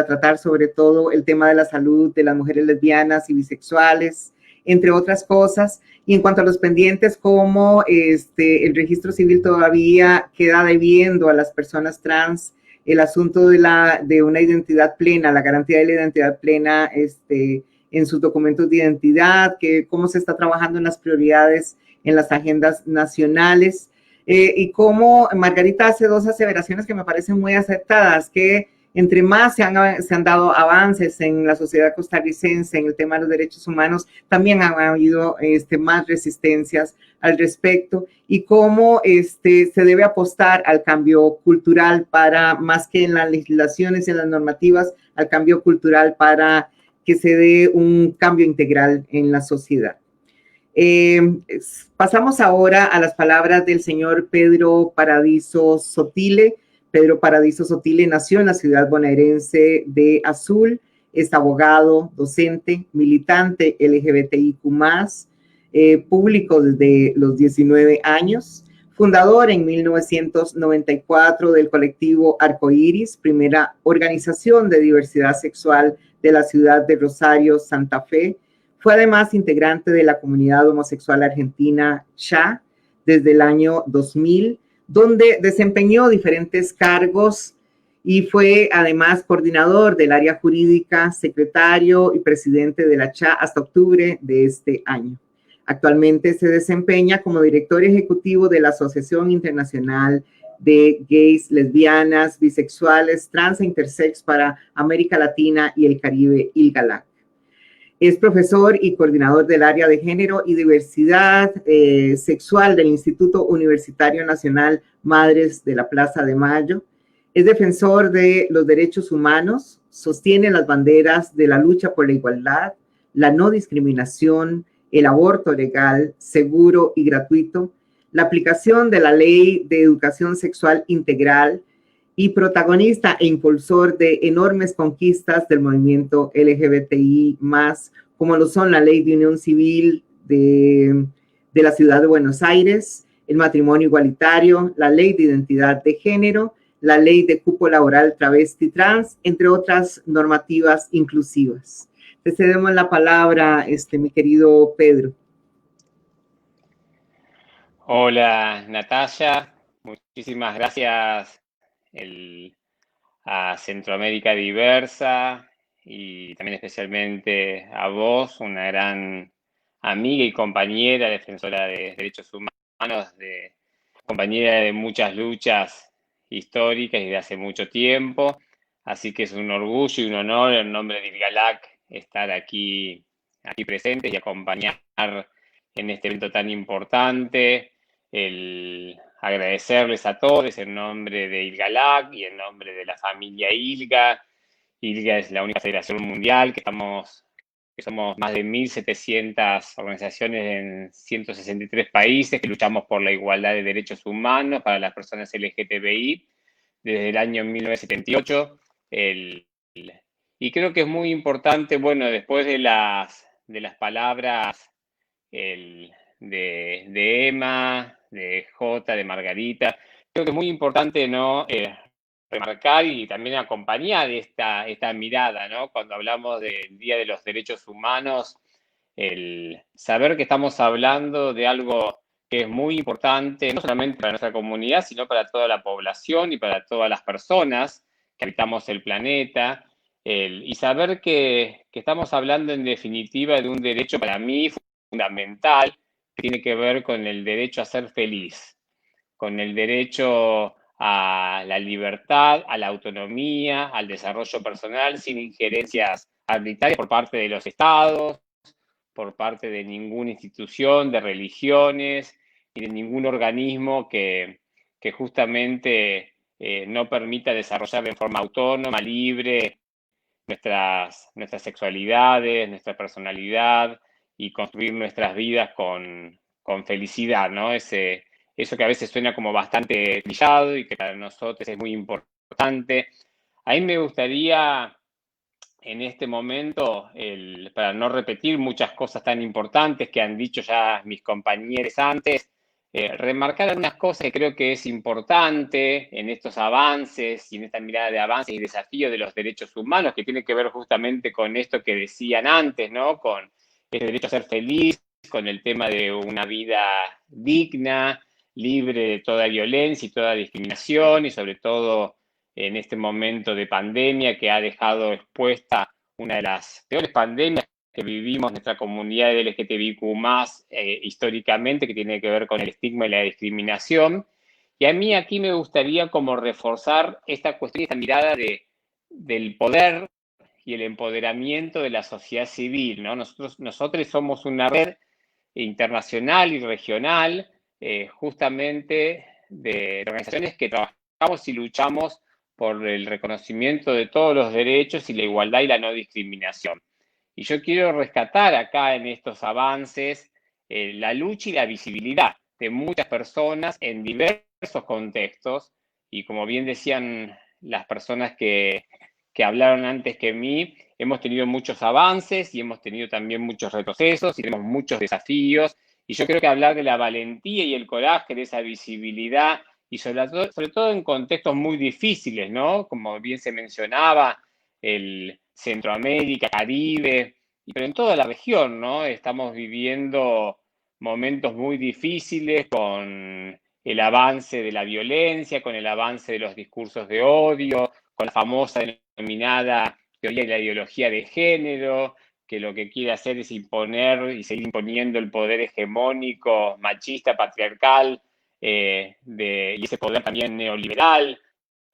tratar sobre todo el tema de la salud de las mujeres lesbianas y bisexuales, entre otras cosas. Y en cuanto a los pendientes, cómo el registro civil todavía queda debiendo a las personas trans el asunto de una identidad plena, la garantía de la identidad plena en sus documentos de identidad, cómo se está trabajando en las prioridades en las agendas nacionales, y cómo Margarita hace dos aseveraciones que me parecen muy acertadas, que entre más se han dado avances en la sociedad costarricense en el tema de los derechos humanos, también han habido más resistencias al respecto, y cómo se debe apostar al cambio cultural para, más que en las legislaciones y en las normativas, al cambio cultural para que se dé un cambio integral en la sociedad. Pasamos ahora a las palabras del señor Pedro Paradiso Sotile. Pedro Paradiso Sotile nació en la ciudad bonaerense de Azul, es abogado, docente, militante LGBTIQ+, público desde los 19 años, fundador en 1994 del colectivo Arcoíris, primera organización de diversidad sexual de la ciudad de Rosario, Santa Fe. Fue además integrante de la comunidad homosexual argentina CHA desde el año 2000, donde desempeñó diferentes cargos y fue además coordinador del área jurídica, secretario y presidente de la CHA hasta octubre de este año. Actualmente se desempeña como director ejecutivo de la Asociación Internacional de Gays, Lesbianas, Bisexuales, Trans e Intersex para América Latina y el Caribe, ILGALAC. Es profesor y coordinador del área de género y diversidad sexual del Instituto Universitario Nacional Madres de la Plaza de Mayo. Es defensor de los derechos humanos, sostiene las banderas de la lucha por la igualdad, la no discriminación, el aborto legal, seguro y gratuito, la aplicación de la Ley de Educación Sexual Integral, y protagonista e impulsor de enormes conquistas del movimiento LGBTI+, como lo son la Ley de Unión Civil de la Ciudad de Buenos Aires, el matrimonio igualitario, la Ley de Identidad de Género, la Ley de Cupo Laboral Travesti Trans, entre otras normativas inclusivas. Te cedemos la palabra, mi querido Pedro. Hola, Natalia. Muchísimas gracias a Centroamérica Diversa y también especialmente a vos, una gran amiga y compañera, defensora de derechos humanos, compañera de muchas luchas históricas y de hace mucho tiempo. Así que es un orgullo y un honor en nombre de ILGALAC estar aquí presentes y acompañar en este evento tan importante. Agradecerles a todos en nombre de ILGALAC y en nombre de la familia ILGA ILGA es la única federación mundial que somos más de 1.700 organizaciones en 163 países que luchamos por la igualdad de derechos humanos para las personas LGTBI desde el año 1978. Y creo que es muy importante, bueno, después de las palabras de Emma, de Jota, de Margarita, creo que es muy importante, ¿no? Remarcar y también acompañar esta mirada, ¿no? Cuando hablamos del Día de los Derechos Humanos, el saber que estamos hablando de algo que es muy importante, no solamente para nuestra comunidad, sino para toda la población y para todas las personas que habitamos el planeta, y saber que estamos hablando en definitiva de un derecho para mí fundamental, que tiene que ver con el derecho a ser feliz, con el derecho a la libertad, a la autonomía, al desarrollo personal, sin injerencias arbitrarias por parte de los estados, por parte de ninguna institución, de religiones y de ningún organismo que justamente no permita desarrollar de forma autónoma, libre, nuestras sexualidades, nuestra personalidad y construir nuestras vidas con felicidad, ¿no? Eso que a veces suena como bastante trillado y que para nosotros es muy importante. A mí me gustaría en este momento, para no repetir muchas cosas tan importantes que han dicho ya mis compañeros antes, remarcar algunas cosas que creo que es importante en estos avances y en esta mirada de avances y desafíos de los derechos humanos, que tiene que ver justamente con esto que decían antes, ¿no? Con el derecho a ser feliz, con el tema de una vida digna, libre de toda violencia y toda discriminación, y sobre todo en este momento de pandemia que ha dejado expuesta una de las peores pandemias que vivimos nuestra comunidad LGTBIQ+, históricamente, que tiene que ver con el estigma y la discriminación. Y a mí aquí me gustaría como reforzar esta cuestión, esta mirada del poder y el empoderamiento de la sociedad civil, ¿no? Nosotros somos una red internacional y regional, justamente de organizaciones que trabajamos y luchamos por el reconocimiento de todos los derechos y la igualdad y la no discriminación. Y yo quiero rescatar acá en estos avances la lucha y la visibilidad de muchas personas en diversos contextos, y como bien decían las personas que hablaron antes que mí, hemos tenido muchos avances y hemos tenido también muchos retrocesos y tenemos muchos desafíos, y yo creo que hablar de la valentía y el coraje, de esa visibilidad, y sobre todo en contextos muy difíciles, ¿no? Como bien se mencionaba, el Centroamérica, Caribe, pero en toda la región, ¿no? Estamos viviendo momentos muy difíciles con el avance de la violencia, con el avance de los discursos de odio, con la famosa denominada teoría de la ideología de género, que lo que quiere hacer es imponer y seguir imponiendo el poder hegemónico, machista, patriarcal, y ese poder también neoliberal,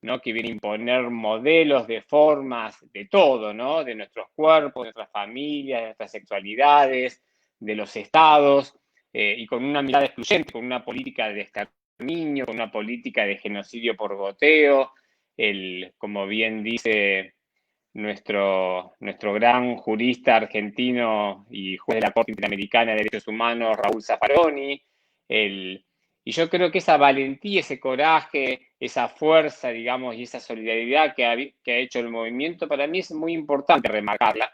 ¿no? Que viene a imponer modelos de formas de todo, ¿no? De nuestros cuerpos, de nuestras familias, de nuestras sexualidades, de los estados, y con una mirada excluyente, con una política de exterminio, con una política de genocidio por goteo, como bien dice nuestro gran jurista argentino y juez de la Corte Interamericana de Derechos Humanos, Raúl Zaffaroni. Y yo creo que esa valentía, ese coraje, esa fuerza, digamos, y esa solidaridad que ha hecho el movimiento, para mí es muy importante remarcarla,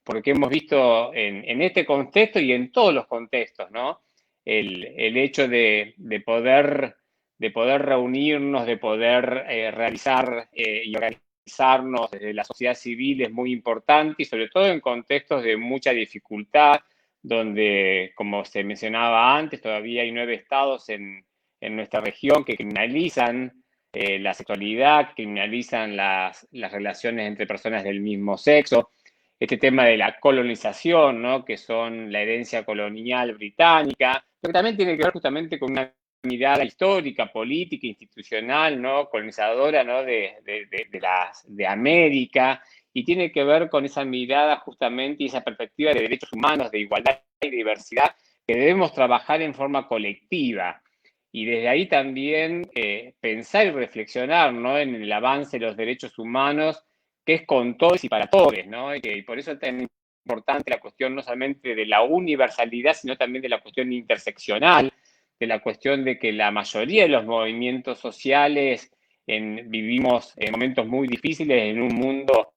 porque hemos visto en este contexto y en todos los contextos, ¿no? El hecho de poder reunirnos, de poder realizar y organizarnos desde la sociedad civil es muy importante, y sobre todo en contextos de mucha dificultad, donde, como se mencionaba antes, todavía hay 9 estados en nuestra región que criminalizan la sexualidad, criminalizan las relaciones entre personas del mismo sexo. Este tema de la colonización, ¿no? Que son la herencia colonial británica, pero también tiene que ver justamente con una mirada histórica, política, institucional, ¿no? Colonizadora, ¿no? de América, y tiene que ver con esa mirada justamente y esa perspectiva de derechos humanos, de igualdad y diversidad, que debemos trabajar en forma colectiva. Y desde ahí también pensar y reflexionar, ¿no? En el avance de los derechos humanos, es con todos y para todos, ¿no? Y por eso es tan importante la cuestión no solamente de la universalidad, sino también de la cuestión interseccional, de la cuestión de que la mayoría de los movimientos sociales vivimos en momentos muy difíciles en un mundo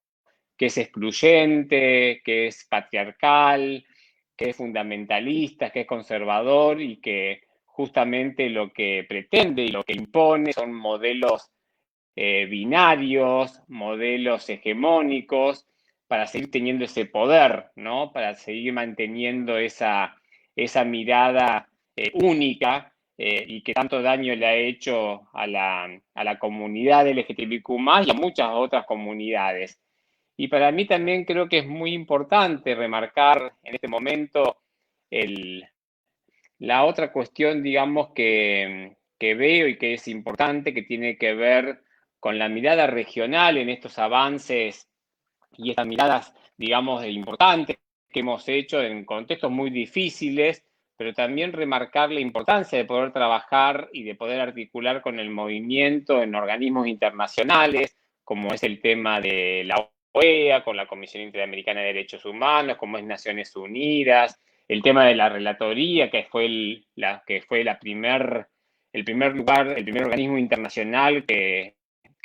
que es excluyente, que es patriarcal, que es fundamentalista, que es conservador y que justamente lo que pretende y lo que impone son modelos binarios, modelos hegemónicos, para seguir teniendo ese poder, ¿no? Para seguir manteniendo esa mirada única y que tanto daño le ha hecho a la comunidad LGTBIQ+, y a muchas otras comunidades. Y para mí también creo que es muy importante remarcar en este momento la otra cuestión, digamos, que veo y que es importante, que tiene que ver con la mirada regional en estos avances y estas miradas, digamos, importantes que hemos hecho en contextos muy difíciles, pero también remarcar la importancia de poder trabajar y de poder articular con el movimiento en organismos internacionales, como es el tema de la OEA, con la Comisión Interamericana de Derechos Humanos, como es Naciones Unidas, el tema de la relatoría, que fue el primer organismo internacional que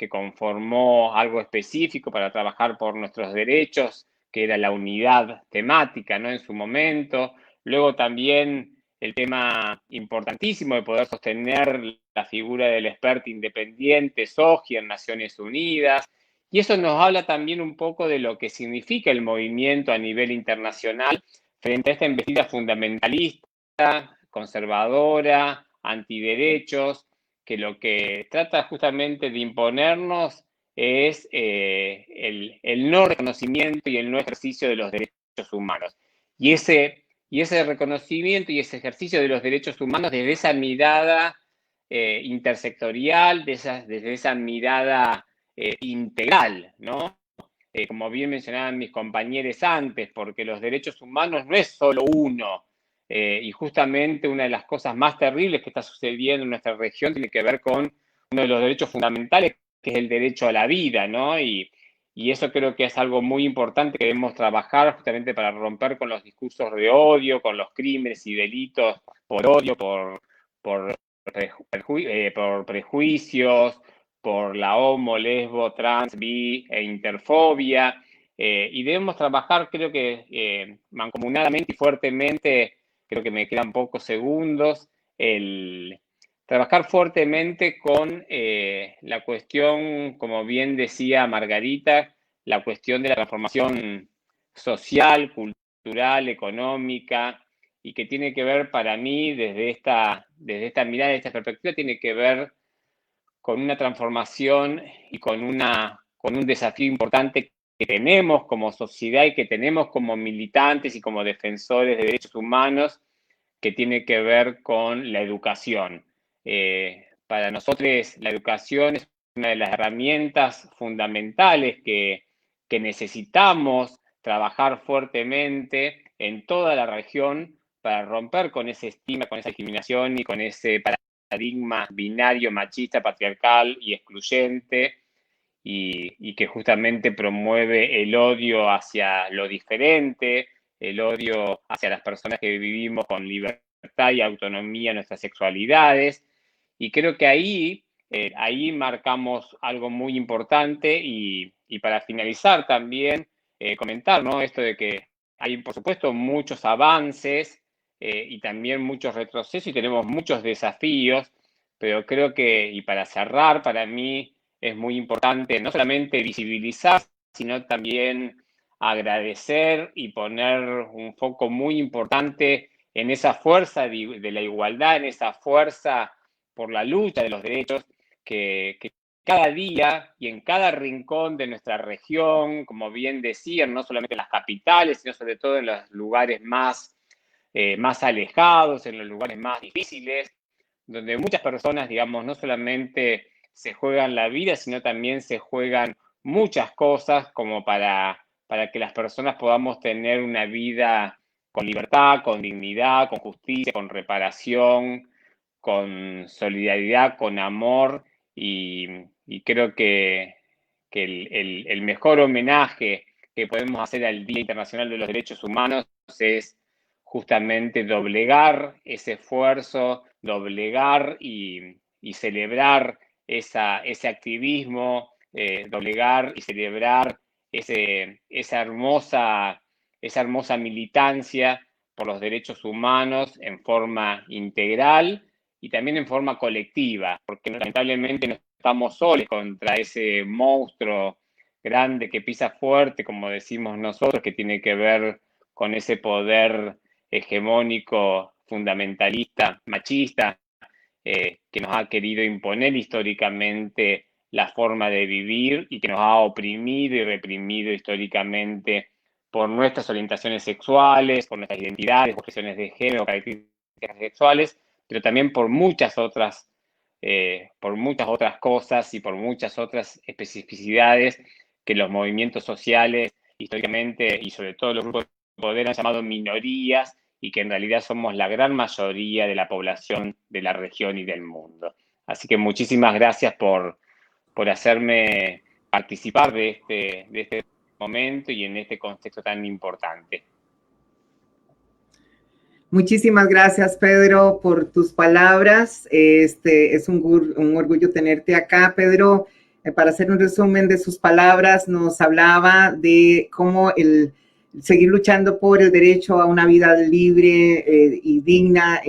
conformó algo específico para trabajar por nuestros derechos, que era la unidad temática, ¿no? En su momento. Luego también el tema importantísimo de poder sostener la figura del experto independiente, SOGI, en Naciones Unidas. Y eso nos habla también un poco de lo que significa el movimiento a nivel internacional frente a esta embestida fundamentalista, conservadora, antiderechos, que lo que trata justamente de imponernos es el no reconocimiento y el no ejercicio de los derechos humanos. Y ese reconocimiento y ese ejercicio de los derechos humanos desde esa mirada intersectorial, desde esa mirada integral, ¿no? Como bien mencionaban mis compañeros antes, porque los derechos humanos no es solo uno. Y justamente una de las cosas más terribles que está sucediendo en nuestra región tiene que ver con uno de los derechos fundamentales, que es el derecho a la vida, ¿no? Y eso creo que es algo muy importante que debemos trabajar justamente para romper con los discursos de odio, con los crímenes y delitos por odio, por prejuicios, por la homo, lesbo, trans, bi e interfobia. Y debemos trabajar, creo que mancomunadamente y fuertemente, creo que me quedan pocos segundos, trabajar fuertemente con la cuestión, como bien decía Margarita, la cuestión de la transformación social, cultural, económica, y que tiene que ver para mí desde esta mirada, desde esta perspectiva, tiene que ver con una transformación y con un desafío importante que tenemos como sociedad y que tenemos como militantes y como defensores de derechos humanos, que tiene que ver con la educación. Para nosotros la educación es una de las herramientas fundamentales que necesitamos trabajar fuertemente en toda la región para romper con ese estigma, con esa discriminación y con ese paradigma binario, machista, patriarcal y excluyente, y que justamente promueve el odio hacia lo diferente, el odio hacia las personas que vivimos con libertad y autonomía en nuestras sexualidades. Y creo que ahí marcamos algo muy importante, y para finalizar también comentar, ¿no? Esto de que hay, por supuesto, muchos avances y también muchos retrocesos y tenemos muchos desafíos, pero creo que, y para cerrar, para mí es muy importante no solamente visibilizar, sino también agradecer y poner un foco muy importante en esa fuerza de la igualdad, en esa fuerza por la lucha de los derechos, que cada día y en cada rincón de nuestra región, como bien decían, no solamente en las capitales, sino sobre todo en los lugares más alejados, en los lugares más difíciles, donde muchas personas, digamos, no solamente se juegan la vida, sino también se juegan muchas cosas como para que las personas podamos tener una vida con libertad, con dignidad, con justicia, con reparación, con solidaridad, con amor, y creo que el mejor homenaje que podemos hacer al Día Internacional de los Derechos Humanos es justamente doblegar ese esfuerzo, doblegar y celebrar ese activismo, doblegar y celebrar esa hermosa militancia por los derechos humanos en forma integral y también en forma colectiva, porque lamentablemente no estamos solos contra ese monstruo grande que pisa fuerte, como decimos nosotros, que tiene que ver con ese poder hegemónico, fundamentalista, machista, que nos ha querido imponer históricamente la forma de vivir y que nos ha oprimido y reprimido históricamente por nuestras orientaciones sexuales, por nuestras identidades, por cuestiones de género, características sexuales, pero también por muchas otras cosas y por muchas otras especificidades que los movimientos sociales históricamente y sobre todo los grupos de poder han llamado minorías y que en realidad somos la gran mayoría de la población de la región y del mundo. Así que muchísimas gracias por hacerme participar de este momento y en este contexto tan importante. Muchísimas gracias, Pedro, por tus palabras. Es un orgullo tenerte acá, Pedro. Para hacer un resumen de sus palabras, nos hablaba de cómo el seguir luchando por el derecho a una vida libre y digna,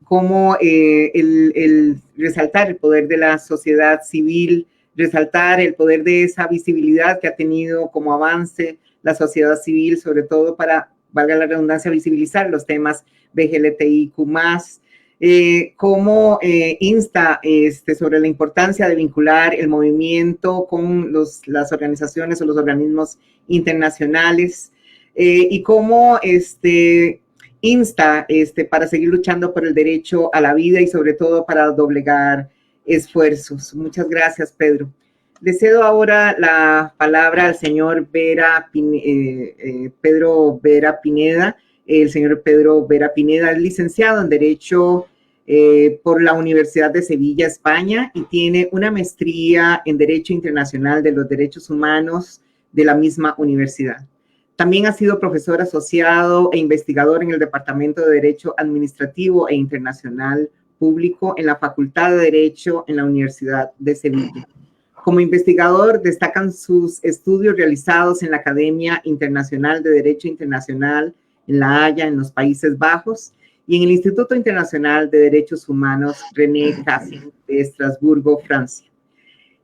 cómo el resaltar el poder de la sociedad civil, resaltar el poder de esa visibilidad que ha tenido como avance la sociedad civil, sobre todo para, valga la redundancia, visibilizar los temas LGBTIQ+, cómo insta sobre la importancia de vincular el movimiento con las organizaciones o los organismos internacionales y cómo insta para seguir luchando por el derecho a la vida y sobre todo para doblegar esfuerzos. Muchas gracias, Pedro. Le cedo ahora la palabra al señor Pedro Vera Pineda. El señor Pedro Vera Pineda es licenciado en Derecho por la Universidad de Sevilla, España, y tiene una maestría en Derecho Internacional de los Derechos Humanos de la misma universidad. También ha sido profesor asociado e investigador en el Departamento de Derecho Administrativo e Internacional Público en la Facultad de Derecho en la Universidad de Sevilla. Como investigador, destacan sus estudios realizados en la Academia Internacional de Derecho Internacional en La Haya, en los Países Bajos, y en el Instituto Internacional de Derechos Humanos René Cassin de Estrasburgo, Francia.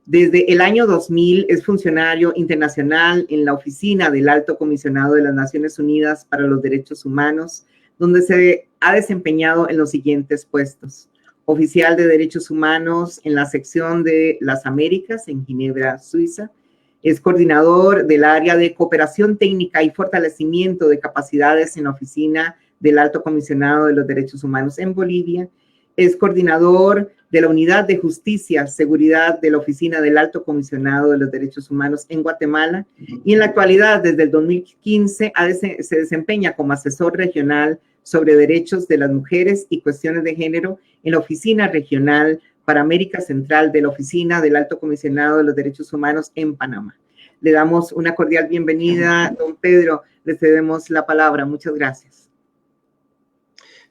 Desde el año 2000 es funcionario internacional en la Oficina del Alto Comisionado de las Naciones Unidas para los Derechos Humanos, donde se ha desempeñado en los siguientes puestos: oficial de Derechos Humanos en la sección de las Américas en Ginebra, Suiza. Es coordinador del área de cooperación técnica y fortalecimiento de capacidades en la Oficina del Alto Comisionado de los Derechos Humanos en Bolivia. Es coordinador de la Unidad de Justicia, Seguridad de la Oficina del Alto Comisionado de los Derechos Humanos en Guatemala. Y en la actualidad, desde el 2015, se desempeña como asesor regional sobre derechos de las mujeres y cuestiones de género en la Oficina Regional para América Central de la Oficina del Alto Comisionado de los Derechos Humanos en Panamá. Le damos una cordial bienvenida, don Pedro. Le cedemos la palabra. Muchas gracias.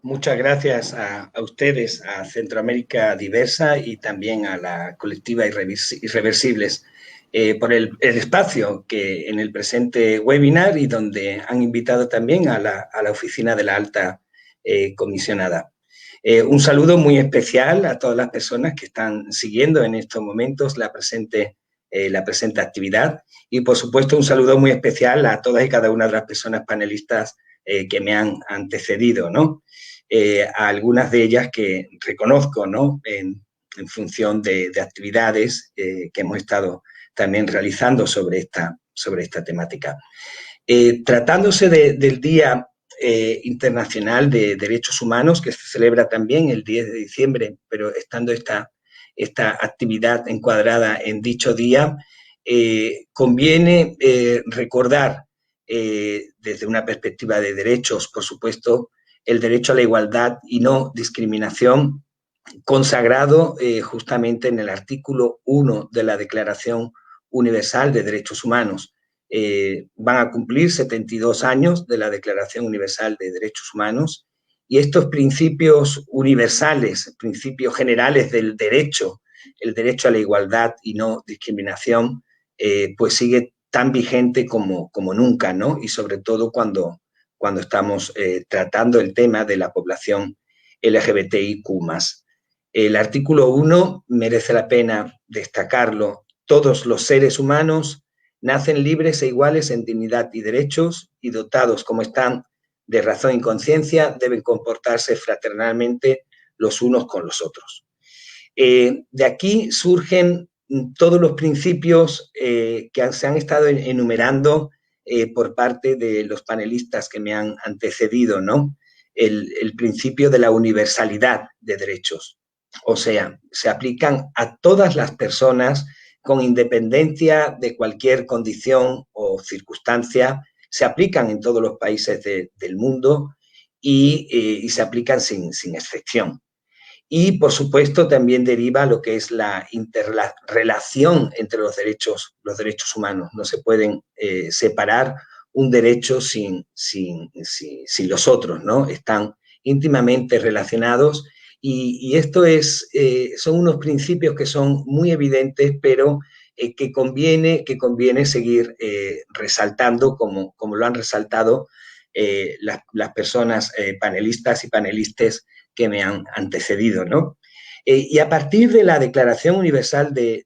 Muchas gracias a ustedes, a Centroamérica Diversa y también a la colectiva Irreversibles por el espacio que en el presente webinar y donde han invitado también a la oficina de la alta comisionada. Un saludo muy especial a todas las personas que están siguiendo en estos momentos la presente actividad y, por supuesto, un saludo muy especial a todas y cada una de las personas panelistas que me han antecedido, ¿no? A algunas de ellas que reconozco, ¿no? En función de actividades que hemos estado también realizando sobre esta temática. Tratándose del Día Internacional de Derechos Humanos, que se celebra también el 10 de diciembre, pero estando esta actividad encuadrada en dicho día, conviene recordar desde una perspectiva de derechos, por supuesto, el derecho a la igualdad y no discriminación, consagrado justamente en el artículo 1 de la Declaración Universal de Derechos Humanos. Van a cumplir 72 años de la Declaración Universal de Derechos Humanos, y estos principios universales, principios generales del derecho, el derecho a la igualdad y no discriminación, pues sigue tan vigente como nunca, ¿no? Y sobre todo cuando estamos tratando el tema de la población LGBTIQ+. El artículo 1 merece la pena destacarlo. Todos los seres humanos nacen libres e iguales en dignidad y derechos, y dotados como están de razón y conciencia, deben comportarse fraternalmente los unos con los otros. De aquí surgen todos los principios que se han estado enumerando por parte de los panelistas que me han antecedido, ¿no? El principio de la universalidad de derechos. O sea, se aplican a todas las personas con independencia de cualquier condición o circunstancia, se aplican en todos los países del mundo y se aplican sin excepción. Y, por supuesto, también deriva lo que es la interrelación entre los derechos humanos. No se pueden separar un derecho sin los otros, ¿no? Están íntimamente relacionados, y esto son unos principios que son muy evidentes, pero que conviene seguir resaltando, como lo han resaltado las personas panelistas y panelistas que me han antecedido, ¿no? Y a partir de la Declaración Universal de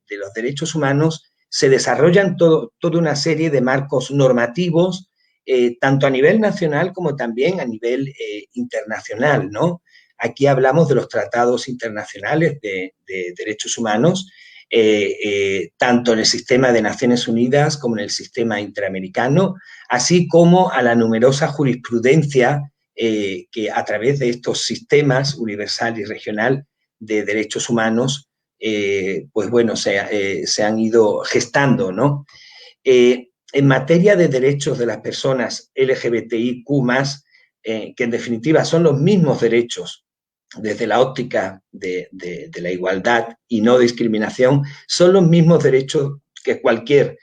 los Derechos Humanos se desarrollan toda una serie de marcos normativos, tanto a nivel nacional como también a nivel internacional, ¿no? Aquí hablamos de los tratados internacionales de derechos humanos, tanto en el sistema de Naciones Unidas como en el sistema interamericano, así como a la numerosa jurisprudencia que a través de estos sistemas universal y regional de derechos humanos, pues bueno, se han ido gestando, ¿no? En materia de derechos de las personas LGBTIQ+, que en definitiva son los mismos derechos desde la óptica de la igualdad y no discriminación, son los mismos derechos que cualquier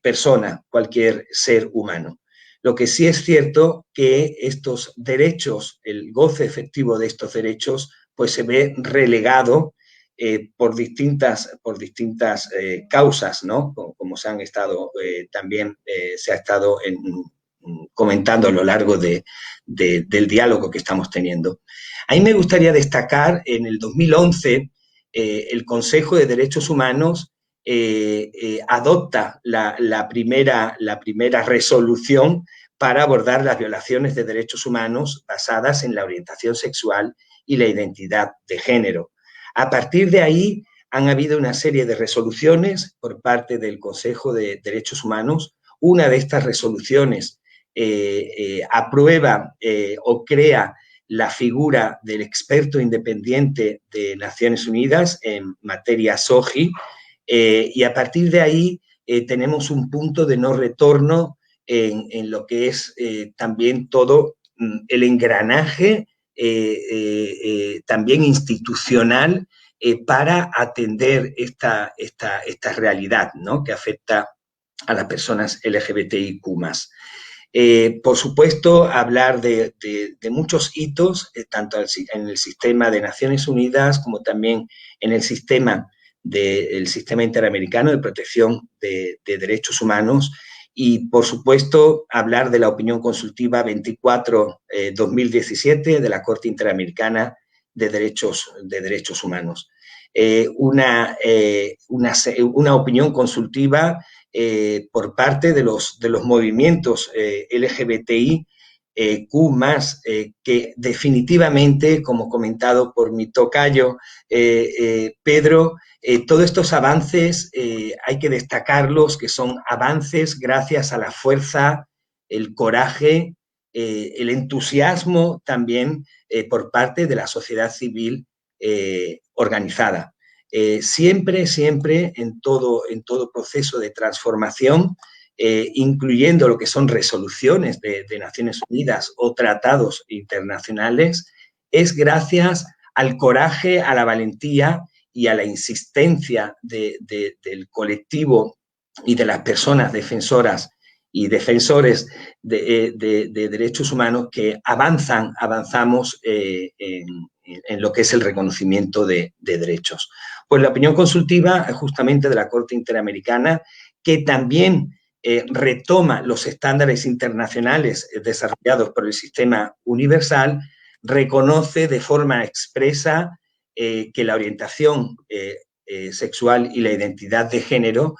persona, cualquier ser humano. Lo que sí es cierto que estos derechos, el goce efectivo de estos derechos, pues se ve relegado por distintas causas, ¿no? Como se han estado también se ha estado comentando a lo largo del diálogo que estamos teniendo. A mí me gustaría destacar, en el 2011, el Consejo de Derechos Humanos adopta la primera resolución para abordar las violaciones de derechos humanos basadas en la orientación sexual y la identidad de género. A partir de ahí han habido una serie de resoluciones por parte del Consejo de Derechos Humanos. Una de estas resoluciones aprueba o crea la figura del experto independiente de Naciones Unidas en materia SOGI, y a partir de ahí tenemos un punto de no retorno en lo que es también todo el engranaje también institucional para atender esta realidad, ¿no? Que afecta a las personas LGBTIQ+. Por supuesto, hablar de muchos hitos, tanto en el sistema de Naciones Unidas como también en el sistema interamericano de protección de derechos humanos, y, por supuesto, hablar de la opinión consultiva 24-2017 de la Corte Interamericana de Derechos Humanos. Una opinión consultiva por parte de los movimientos LGBTI Q+, que definitivamente, como comentado por mi tocayo Pedro, todos estos avances hay que destacarlos, que son avances gracias a la fuerza, el coraje, el entusiasmo también por parte de la sociedad civil organizada. Siempre en todo proceso de transformación, incluyendo lo que son resoluciones de Naciones Unidas o tratados internacionales, es gracias al coraje, a la valentía y a la insistencia del colectivo y de las personas defensoras y defensores de derechos humanos que avanzamos en lo que es el reconocimiento de derechos. Pues la opinión consultiva justamente de la Corte Interamericana, que también retoma los estándares internacionales desarrollados por el sistema universal, reconoce de forma expresa que la orientación sexual y la identidad de género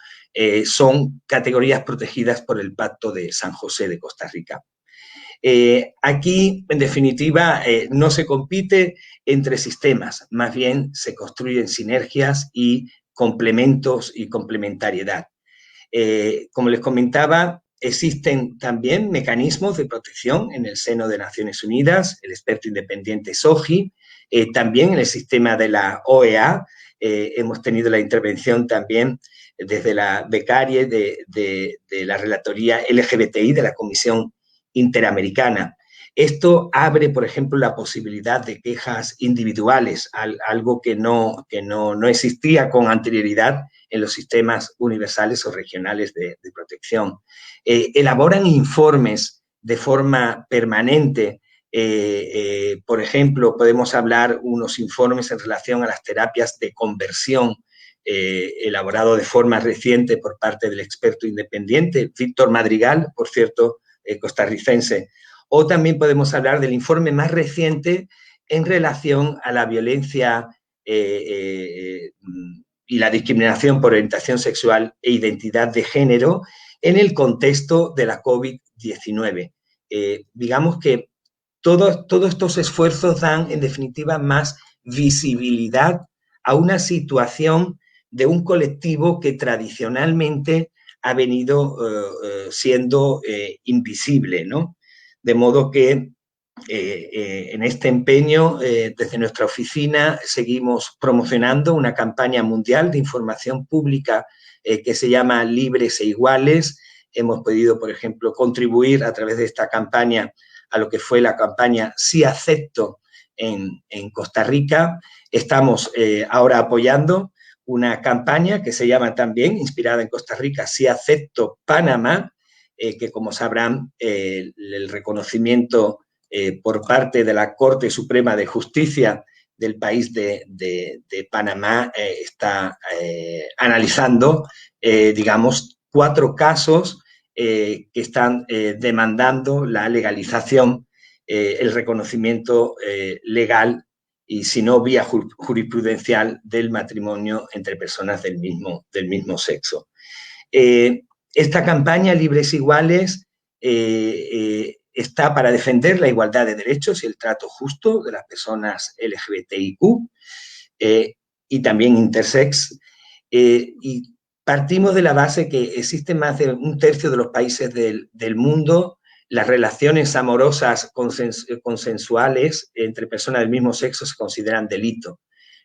son categorías protegidas por el Pacto de San José de Costa Rica. Aquí, en definitiva, no se compite entre sistemas, más bien se construyen sinergias y complementos y complementariedad. Como les comentaba, existen también mecanismos de protección en el seno de Naciones Unidas, el experto independiente SOGI, también en el sistema de la OEA. Hemos tenido la intervención también desde la becaria de la relatoría LGBTI de la Comisión Interamericana. Esto abre, por ejemplo, la posibilidad de quejas individuales, algo que no existía con anterioridad en los sistemas universales o regionales de protección. Elaboran informes de forma permanente. Por ejemplo, podemos hablar unos informes en relación a las terapias de conversión, elaborado de forma reciente por parte del experto independiente, Víctor Madrigal, por cierto, costarricense. O también podemos hablar del informe más reciente en relación a la violencia y la discriminación por orientación sexual e identidad de género en el contexto de la COVID-19. Digamos que todos estos esfuerzos dan, en definitiva, más visibilidad a una situación de un colectivo que tradicionalmente ha venido siendo invisible, ¿no? De modo que en este empeño, desde nuestra oficina, seguimos promocionando una campaña mundial de información pública que se llama Libres e Iguales. Hemos podido, por ejemplo, contribuir a través de esta campaña a lo que fue la campaña Sí Acepto en Costa Rica. Estamos ahora apoyando una campaña que se llama también, inspirada en Costa Rica, Sí Acepto Panamá, que como sabrán, el reconocimiento por parte de la Corte Suprema de Justicia del país de Panamá está analizando, digamos, 4 casos que están demandando la legalización, el reconocimiento legal y si no vía jurisprudencial del matrimonio entre personas del mismo sexo. Esta campaña Libres Iguales está para defender la igualdad de derechos y el trato justo de las personas LGBTIQ y también intersex. Y partimos de la base que existen más de 1/3 de los países del mundo las relaciones amorosas consensuales entre personas del mismo sexo se consideran delito,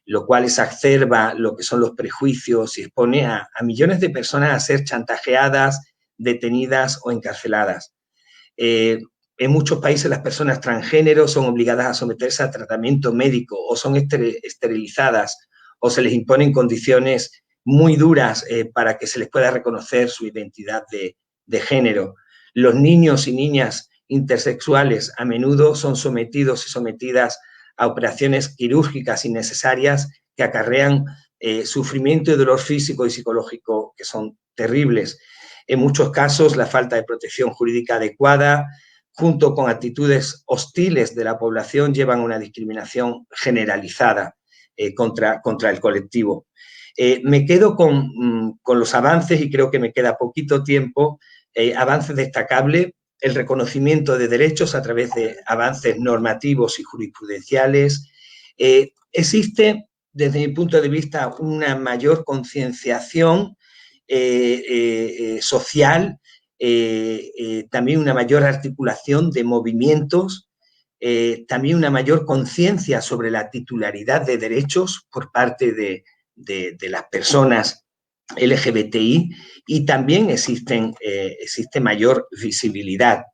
lo cual exacerba lo que son los prejuicios y expone a millones de personas a ser chantajeadas, detenidas o encarceladas. En muchos países las personas transgénero son obligadas a someterse a tratamiento médico o son esterilizadas o se les imponen condiciones muy duras para que se les pueda reconocer su identidad de género. Los niños y niñas intersexuales a menudo son sometidos y sometidas a operaciones quirúrgicas innecesarias que acarrean sufrimiento y dolor físico y psicológico que son terribles. En muchos casos, la falta de protección jurídica adecuada, junto con actitudes hostiles de la población, llevan a una discriminación generalizada contra el colectivo. Me quedo con los avances y creo que me queda poquito tiempo. Avances destacables, el reconocimiento de derechos a través de avances normativos y jurisprudenciales. Existe, desde mi punto de vista, una mayor concienciación social, también una mayor articulación de movimientos, también una mayor conciencia sobre la titularidad de derechos por parte de las personas LGBTI y también existe mayor visibilidad.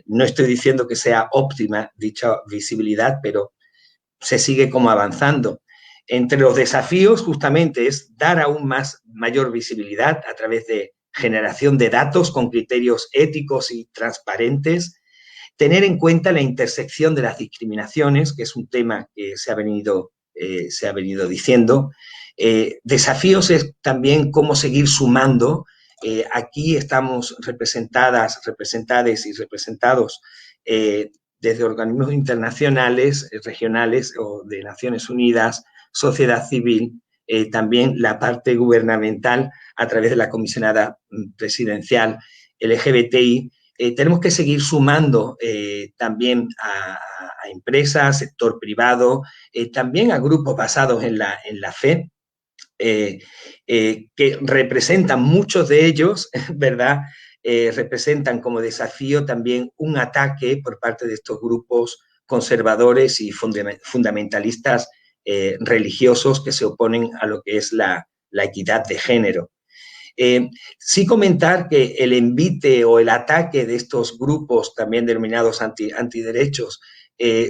No estoy diciendo que sea óptima dicha visibilidad, pero se sigue como avanzando. Entre los desafíos, justamente, es dar aún mayor visibilidad a través de generación de datos con criterios éticos y transparentes, tener en cuenta la intersección de las discriminaciones, que es un tema que se ha venido diciendo. Desafíos es también cómo seguir sumando. Aquí estamos representadas y representados desde organismos internacionales, regionales o de Naciones Unidas, sociedad civil, también la parte gubernamental a través de la comisionada presidencial LGBTI. Tenemos que seguir sumando también a empresas, sector privado, también a grupos basados en la fe, que representan muchos de ellos, ¿verdad? Representan como desafío también un ataque por parte de estos grupos conservadores y fundamentalistas religiosos que se oponen a lo que es la equidad de género. Sí comentar que el envite o el ataque de estos grupos también denominados antiderechos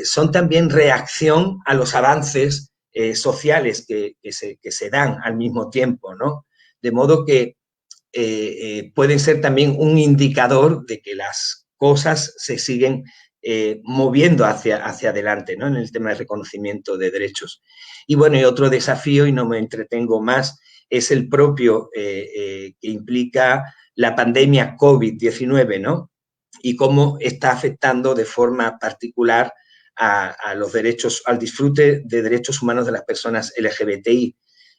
son también reacción a los avances sociales que se dan al mismo tiempo, ¿no? De modo que pueden ser también un indicador de que las cosas se siguen moviendo hacia adelante, ¿no? En el tema de reconocimiento de derechos. Y bueno, y otro desafío, y no me entretengo más, es el propio que implica la pandemia COVID-19, ¿no? Y cómo está afectando de forma particular a los derechos, al disfrute de derechos humanos de las personas LGBTI,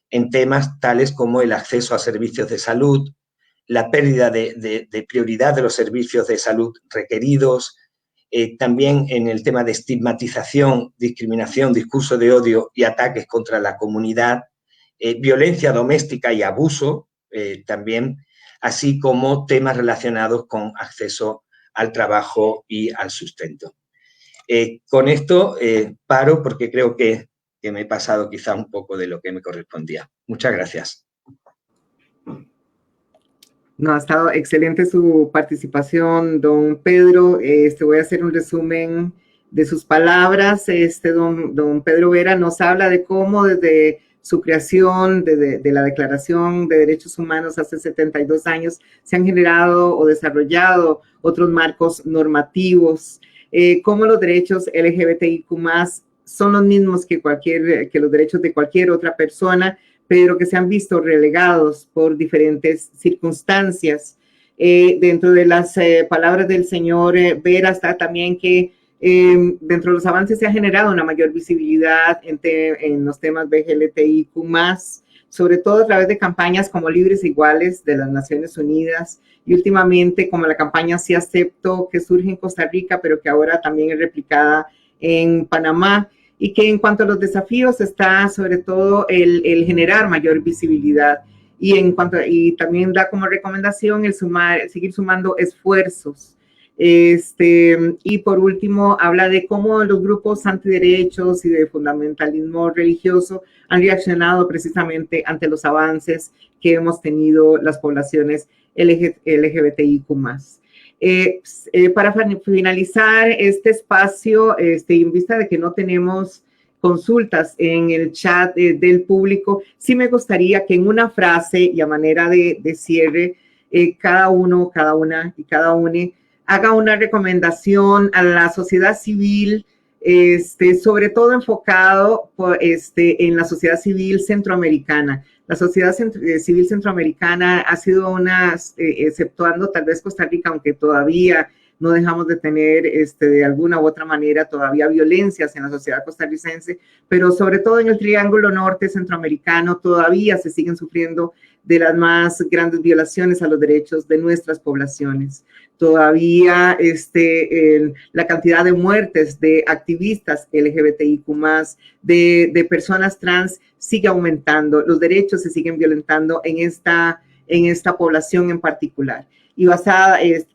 en temas tales como el acceso a servicios de salud, la pérdida de prioridad de los servicios de salud requeridos, también en el tema de estigmatización, discriminación, discurso de odio y ataques contra la comunidad, violencia doméstica y abuso también, así como temas relacionados con acceso al trabajo y al sustento. Con esto paro porque creo que me he pasado quizá un poco de lo que me correspondía. Muchas gracias. No, ha estado excelente su participación, don Pedro. Voy a hacer un resumen de sus palabras. Don Pedro Vera nos habla de cómo desde su creación, de la Declaración de Derechos Humanos hace 72 años, se han generado o desarrollado otros marcos normativos, cómo los derechos LGBTIQ+ son los mismos que los derechos de cualquier otra persona, pero que se han visto relegados por diferentes circunstancias. Dentro de las palabras del señor Vera está también que dentro de los avances se ha generado una mayor visibilidad en los temas LGBTIQ+, sobre todo a través de campañas como Libres e Iguales de las Naciones Unidas y últimamente como la campaña Sí Acepto, que surge en Costa Rica, pero que ahora también es replicada en Panamá. Y que en cuanto a los desafíos está sobre todo el generar mayor visibilidad y también da como recomendación el seguir sumando esfuerzos. Y por último habla de cómo los grupos antiderechos y de fundamentalismo religioso han reaccionado precisamente ante los avances que hemos tenido las poblaciones LGBTIQ+. Para finalizar este espacio, en vista de que no tenemos consultas en el chat del público, sí me gustaría que en una frase y a manera de cierre, cada uno, cada una y cada une haga una recomendación a la sociedad civil, sobre todo enfocado en la sociedad civil centroamericana. La sociedad civil centroamericana ha sido exceptuando tal vez Costa Rica, aunque todavía no dejamos de tener de alguna u otra manera todavía violencias en la sociedad costarricense, pero sobre todo en el Triángulo Norte centroamericano todavía se siguen sufriendo de las más grandes violaciones a los derechos de nuestras poblaciones. Todavía la cantidad de muertes de activistas LGBTIQ+, de personas trans, sigue aumentando. Los derechos se siguen violentando en esta población en particular. Y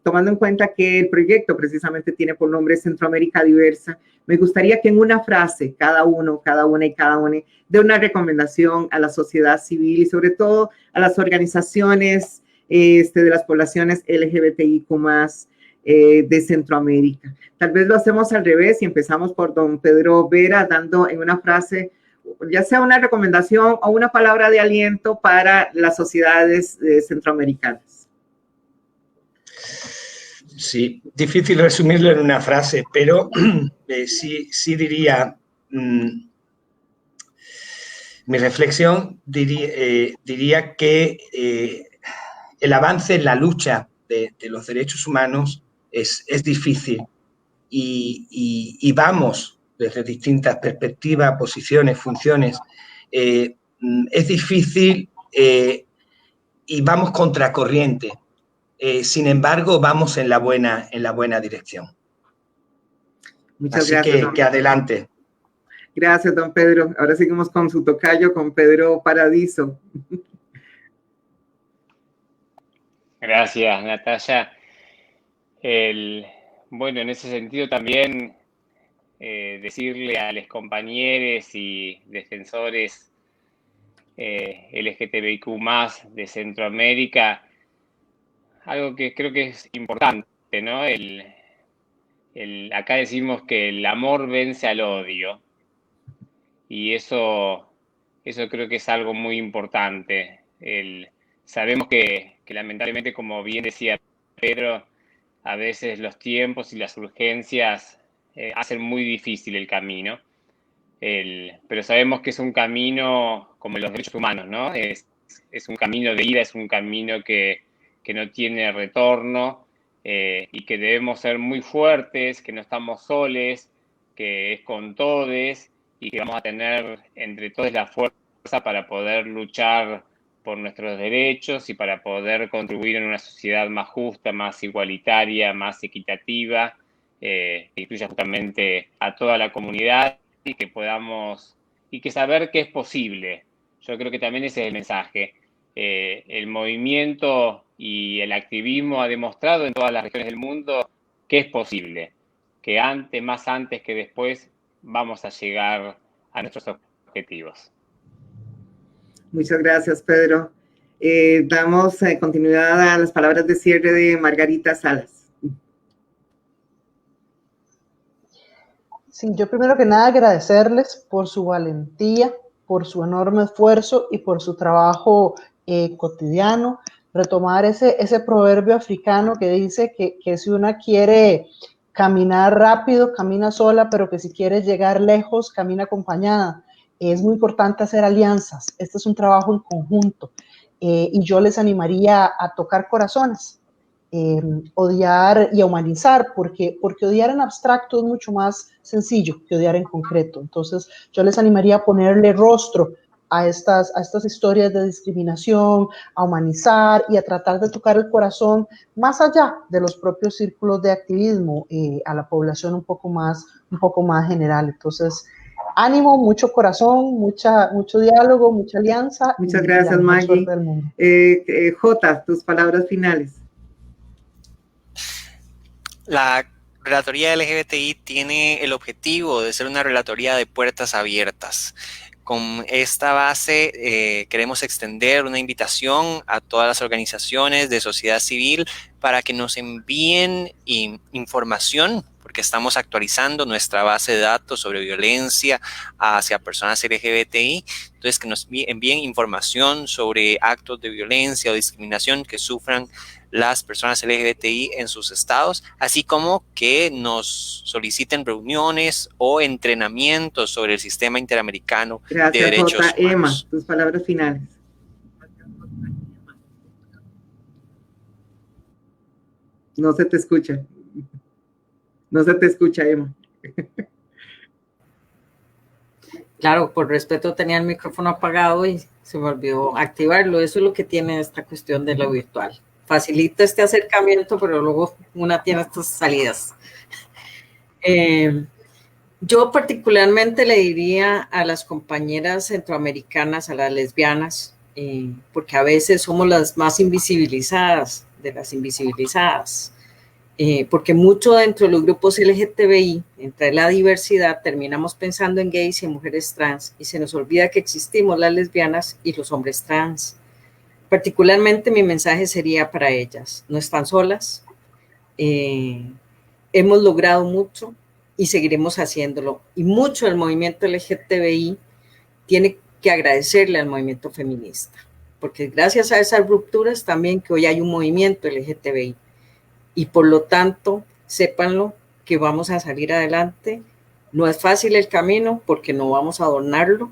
tomando en cuenta que el proyecto precisamente tiene por nombre Centroamérica Diversa, me gustaría que en una frase cada uno, cada una y cada una dé una recomendación a la sociedad civil y sobre todo a las organizaciones de las poblaciones LGBTIQ+, de Centroamérica. Tal vez lo hacemos al revés y empezamos por don Pedro Vera, dando en una frase ya sea una recomendación o una palabra de aliento para las sociedades centroamericanas. Sí, difícil resumirlo en una frase, pero sí diría, mi reflexión diría que el avance en la lucha de los derechos humanos es difícil y vamos desde distintas perspectivas, posiciones, funciones. Es difícil y vamos contracorriente. Sin embargo, vamos en la buena dirección. Muchas gracias. Así que adelante. Gracias, don Pedro. Ahora seguimos con su tocayo, con Pedro Paradiso. Gracias, Natalia. Bueno, en ese sentido también decirle a los compañeros y defensores LGTBIQ+ de Centroamérica algo que creo que es importante, ¿no? Acá decimos que el amor vence al odio y eso creo que es algo muy importante. Sabemos que lamentablemente, como bien decía Pedro, a veces los tiempos y las urgencias hacen muy difícil el camino, pero sabemos que es un camino como los derechos humanos, ¿no? Es un camino de ida, es un camino que no tiene retorno y que debemos ser muy fuertes, que no estamos soles, que es con todes y que vamos a tener entre todos la fuerza para poder luchar por nuestros derechos y para poder contribuir en una sociedad más justa, más igualitaria, más equitativa, que incluya justamente a toda la comunidad y que podamos, y que saber que es posible. Yo creo que también ese es el mensaje. El movimiento y el activismo ha demostrado en todas las regiones del mundo que es posible, que más antes que después vamos a llegar a nuestros objetivos. Muchas gracias, Pedro. Damos continuidad a las palabras de cierre de Margarita Salas. Sí, yo primero que nada agradecerles por su valentía, por su enorme esfuerzo y por su trabajo cotidiano. Retomar ese proverbio africano que dice que si una quiere caminar rápido, camina sola, pero que si quiere llegar lejos, camina acompañada. Es muy importante hacer alianzas. Este es un trabajo en conjunto. Y yo les animaría a tocar corazones, odiar y a humanizar, porque odiar en abstracto es mucho más sencillo que odiar en concreto. Entonces, yo les animaría a ponerle rostro a estas historias de discriminación, a humanizar y a tratar de tocar el corazón más allá de los propios círculos de activismo, a la población un poco más general. Entonces, ánimo, mucho corazón, mucho diálogo, mucha alianza. Muchas gracias, Maggie. Jota, tus palabras finales. La relatoría LGBTI tiene el objetivo de ser una relatoría de puertas abiertas. Con esta base queremos extender una invitación a todas las organizaciones de sociedad civil para que nos envíen información, porque estamos actualizando nuestra base de datos sobre violencia hacia personas LGBTI. Entonces, que nos envíen información sobre actos de violencia o discriminación que sufran las personas LGBTI en sus estados, así como que nos soliciten reuniones o entrenamientos sobre el sistema interamericano de derechos humanos. Emma, tus palabras finales. No se te escucha. No se te escucha, Emma. Claro, por respeto tenía el micrófono apagado y se me olvidó activarlo. Eso es lo que tiene esta cuestión de lo virtual. Facilita este acercamiento, pero luego una tiene estas salidas. Yo particularmente le diría a las compañeras centroamericanas, a las lesbianas, porque a veces somos las más invisibilizadas de las invisibilizadas, porque mucho dentro de los grupos LGTBI, entre la diversidad, terminamos pensando en gays y en mujeres trans, y se nos olvida que existimos las lesbianas y los hombres trans. Particularmente mi mensaje sería para ellas: no están solas, hemos logrado mucho y seguiremos haciéndolo. Y mucho del movimiento LGTBI tiene que agradecerle al movimiento feminista, porque gracias a esas rupturas también que hoy hay un movimiento LGTBI, y por lo tanto, sépanlo, que vamos a salir adelante. No es fácil el camino, porque no vamos a adornarlo,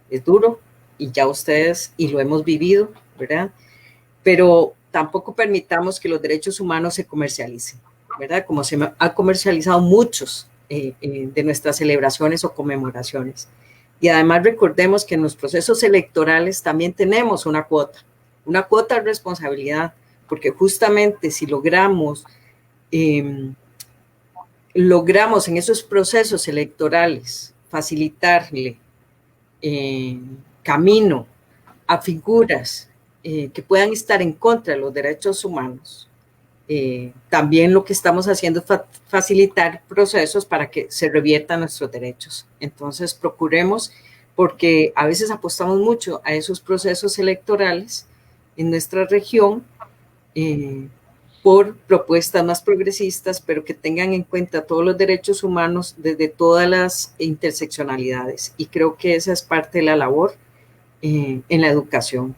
es duro, y ya ustedes, y lo hemos vivido, ¿verdad? Pero tampoco permitamos que los derechos humanos se comercialicen, ¿verdad? Como se ha comercializado muchos de nuestras celebraciones o conmemoraciones. Y además recordemos que en los procesos electorales también tenemos una cuota de responsabilidad, porque justamente si logramos en esos procesos electorales facilitarle camino a figuras que puedan estar en contra de los derechos humanos, también lo que estamos haciendo es facilitar procesos para que se reviertan nuestros derechos. Entonces procuremos, porque a veces apostamos mucho a esos procesos electorales en nuestra región por propuestas más progresistas, pero que tengan en cuenta todos los derechos humanos desde todas las interseccionalidades. Y creo que esa es parte de la labor en la educación.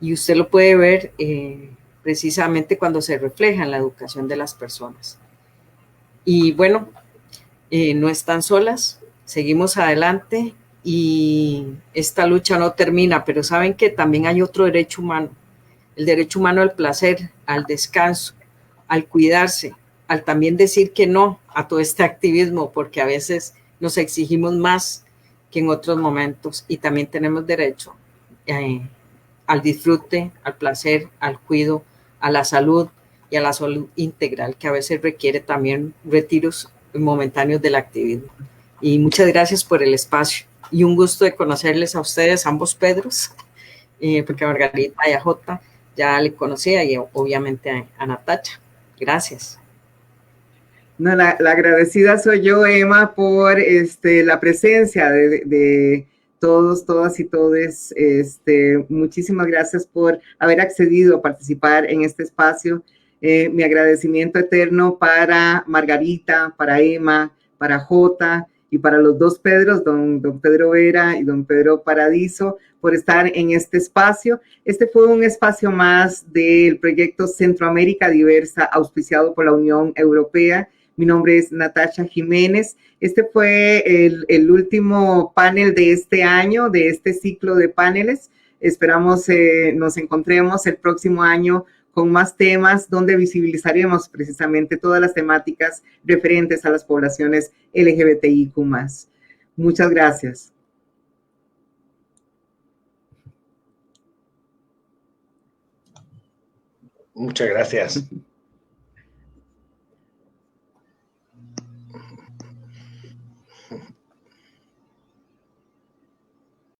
Y usted lo puede ver precisamente cuando se refleja en la educación de las personas. Y bueno, no están solas, seguimos adelante y esta lucha no termina, pero saben que también hay otro derecho humano, el derecho humano al placer, al descanso, al cuidarse, al también decir que no a todo este activismo, porque a veces nos exigimos más que en otros momentos, y también tenemos derecho al disfrute, al placer, al cuidado, a la salud y a la salud integral, que a veces requiere también retiros momentáneos del activismo. Y muchas gracias por el espacio y un gusto de conocerles a ustedes, ambos Pedros, porque a Margarita y a Jota ya le conocía, y obviamente a Natacha. Gracias. No, la agradecida soy yo, Emma, por la presencia de todos, todas y todes. Muchísimas gracias por haber accedido a participar en este espacio. Mi agradecimiento eterno para Margarita, para Emma, para Jota y para los dos Pedros, don Pedro Vera y don Pedro Paradiso, por estar en este espacio. Este fue un espacio más del proyecto Centroamérica Diversa, auspiciado por la Unión Europea. Mi nombre es Natacha Jiménez. Este fue el último panel de este año, de este ciclo de paneles. Esperamos nos encontremos el próximo año con más temas donde visibilizaremos precisamente todas las temáticas referentes a las poblaciones LGBTIQ+. Muchas gracias. Muchas gracias.